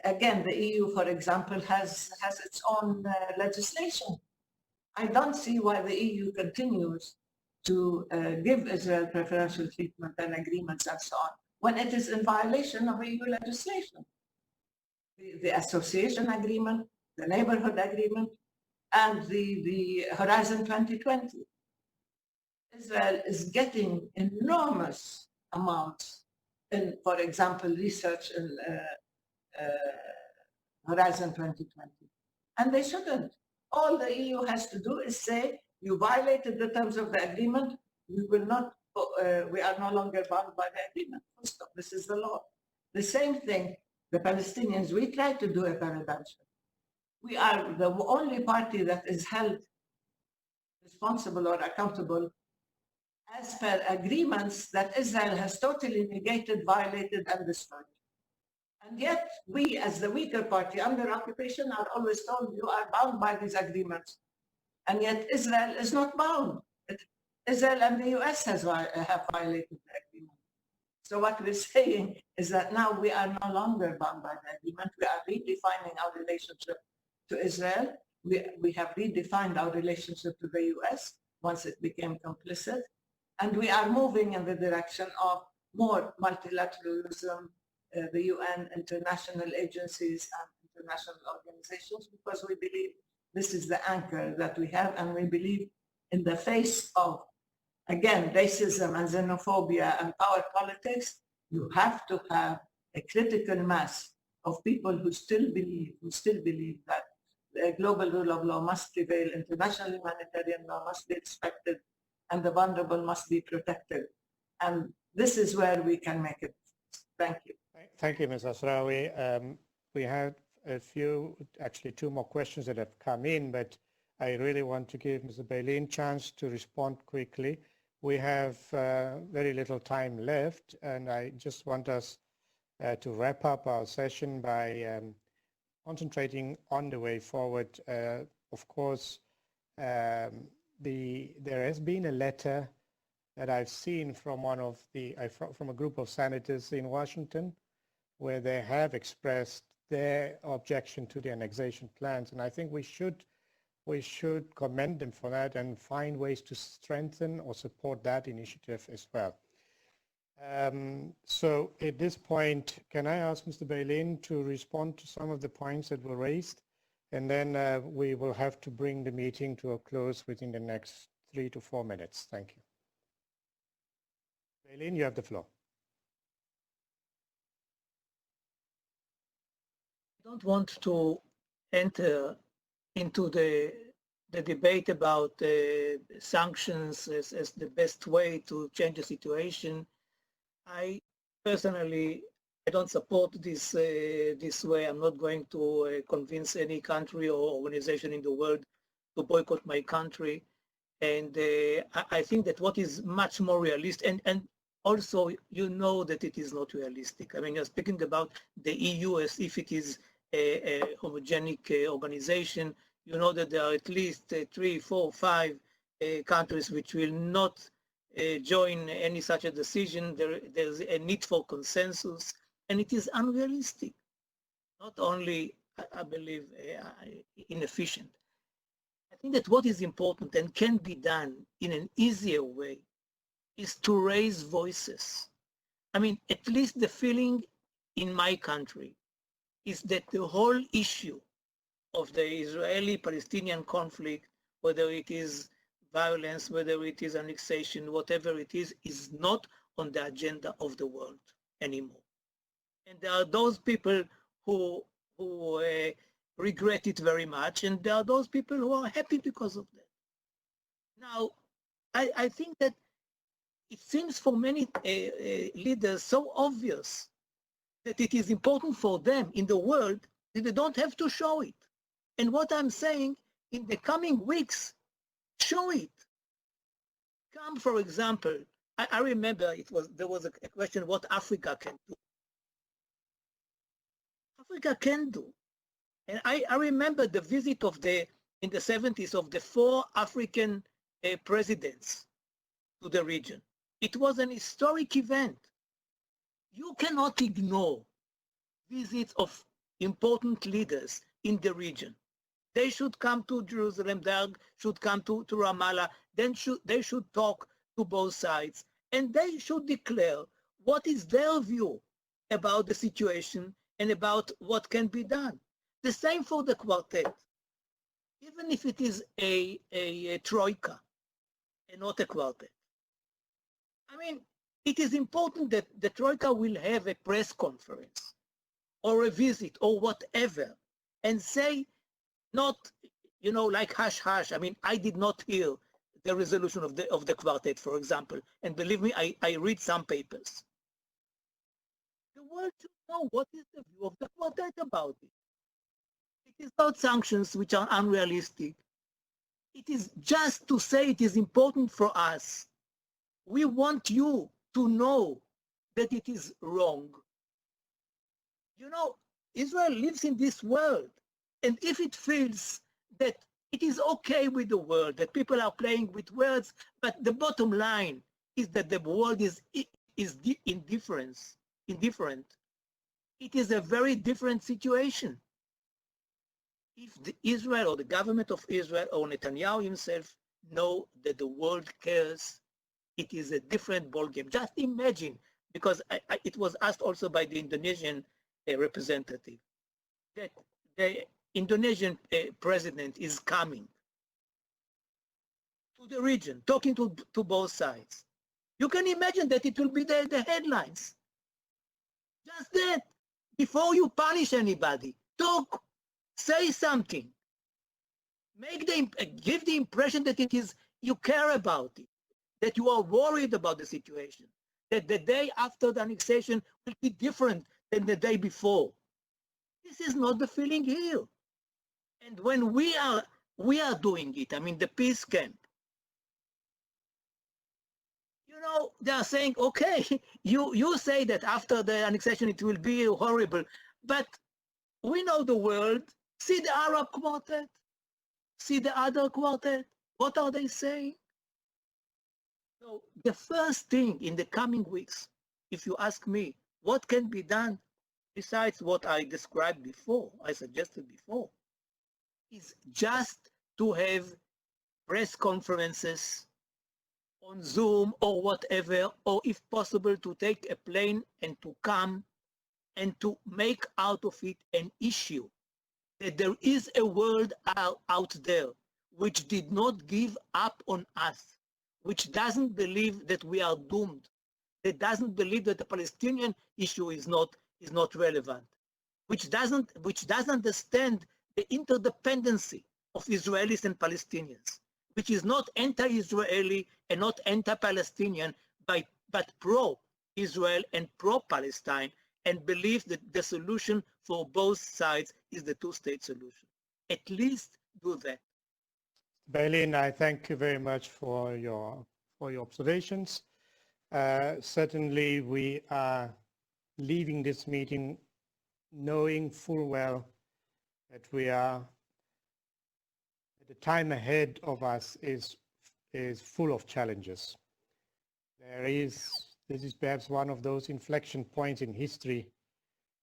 again, the EU, for example, has its own legislation. I don't see why the EU continues to give Israel preferential treatment and agreements and so on, when it is in violation of EU legislation. The association agreement, the neighborhood agreement, and the Horizon 2020. Israel is getting enormous amounts in, for example, research in Horizon 2020. And they shouldn't. All the EU has to do is say, you violated the terms of the agreement, we will not, we are no longer bound by the agreement. Stop. This is the law. The same thing, the Palestinians, we try to do a paradigm. We are the only party that is held responsible or accountable as per agreements that Israel has totally negated, violated, and destroyed. And yet, we, as the weaker party under occupation, are always told you are bound by these agreements. And yet, Israel is not bound. Israel and the US have violated the agreement. So what we're saying is that now we are no longer bound by the agreement. We are redefining our relationship to Israel. We have redefined our relationship to the US once it became complicit. And we are moving in the direction of more multilateralism, the UN, international agencies, and international organizations, because we believe this is the anchor that we have, and we believe in the face of, again, racism and xenophobia and power politics, you have to have a critical mass of people who still believe that the global rule of law must prevail, international humanitarian law must be respected, and the vulnerable must be protected. And this is where we can make it. Thank you. Thank you, Ms. Ashrawi. We have a few, actually two more questions that have come in, but I really want to give Mr. Beilin a chance to respond quickly. We have very little time left, and I just want us to wrap up our session by concentrating on the way forward. Of course, there has been a letter that I've seen from from a group of senators in Washington, where they have expressed their objection to the annexation plans, and I think we should commend them for that and find ways to strengthen or support that initiative as well. So at this point, can I ask Mr. Beilin to respond to some of the points that were raised? And then we will have to bring the meeting to a close within the next 3 to 4 minutes. Thank you. Beilin, you have the floor. I don't want to enter into the debate about sanctions as the best way to change the situation. I personally, I don't support this way. I'm not going to convince any country or organization in the world to boycott my country. And I think that what is much more realistic, and also you know that it is not realistic. I mean, you're speaking about the EU as if it is a homogenic organization. You know that there are at least 3, 4, 5 countries which will not join any such a decision. There's a need for consensus, and it is unrealistic. Not only, I believe, inefficient. I think that what is important and can be done in an easier way is to raise voices. I mean, at least the feeling in my country is that the whole issue of the Israeli-Palestinian conflict, whether it is violence, whether it is annexation, whatever it is not on the agenda of the world anymore. And there are those people who regret it very much, and there are those people who are happy because of that. Now, I think that it seems for many leaders so obvious that it is important for them in the world that they don't have to show it. And what I'm saying, in the coming weeks, show it. Come, for example, I remember there was a question what Africa can do. Africa can do. And I remember the visit in the 70s of the 4 African presidents to the region. It was an historic event. You cannot ignore visits of important leaders in the region. They should come to Jerusalem, they should come to Ramallah, then they should talk to both sides, and they should declare what is their view about the situation and about what can be done. The same for the quartet. Even if it is a troika and not a quartet. I mean, it is important that the troika will have a press conference or a visit or whatever and say, not, you know, like hush hush. I mean, I did not hear the resolution of the quartet, for example. And believe me, I read some papers. The world should know what is the view of the quartet about it. It is not sanctions which are unrealistic. It is just to say it is important for us. We want you to know that it is wrong. You know, Israel lives in this world. And if it feels that it is okay with the world, that people are playing with words, but the bottom line is that the world is indifferent. It is a very different situation. If Israel or the government of Israel or Netanyahu himself know that the world cares, it is a different ballgame. Just imagine, because it was asked also by the Indonesian representative, that the Indonesian president is coming to the region, talking to both sides. You can imagine that it will be the headlines. Just that, before you punish anybody, talk, say something. Give the impression that it is, you care about it, that you are worried about the situation, that the day after the annexation will be different than the day before. This is not the feeling here. And when we are doing it, I mean the peace camp, you know, they are saying, okay, you say that after the annexation it will be horrible, but we know the world. See the Arab quartet, see the other quartet, what are they saying? So the first thing in the coming weeks, if you ask me, what can be done besides what I described before, I suggested before, is just to have press conferences on Zoom or whatever, or if possible to take a plane and to come and to make out of it an issue, that there is a world out there which did not give up on us, which doesn't believe that we are doomed, that doesn't believe that the Palestinian issue is not relevant, which doesn't understand the interdependency of Israelis and Palestinians, which is not anti-Israeli and not anti-Palestinian, but pro-Israel and pro-Palestine, and believe that the solution for both sides is the two-state solution. At least do that. Beilin, I thank you very much for your observations. Certainly, we are leaving this meeting knowing full well that the time ahead of us is full of challenges. This is perhaps one of those inflection points in history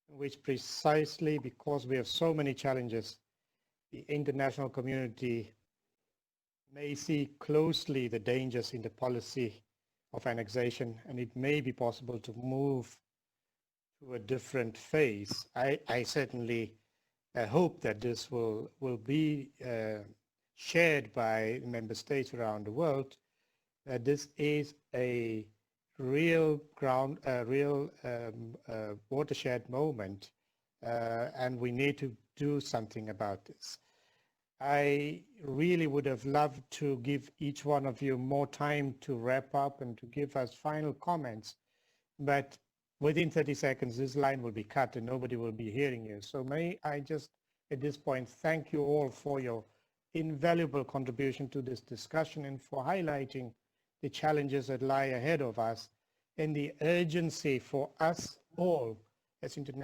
in which, precisely because we have so many challenges, the international community may see closely the dangers in the policy of annexation, and it may be possible to move to a different phase. I certainly hope that this will be shared by member states around the world, that this is a real watershed moment, and we need to do something about this. I really would have loved to give each one of you more time to wrap up and to give us final comments, but within 30 seconds this line will be cut and nobody will be hearing you. So may I just at this point thank you all for your invaluable contribution to this discussion and for highlighting the challenges that lie ahead of us and the urgency for us all as international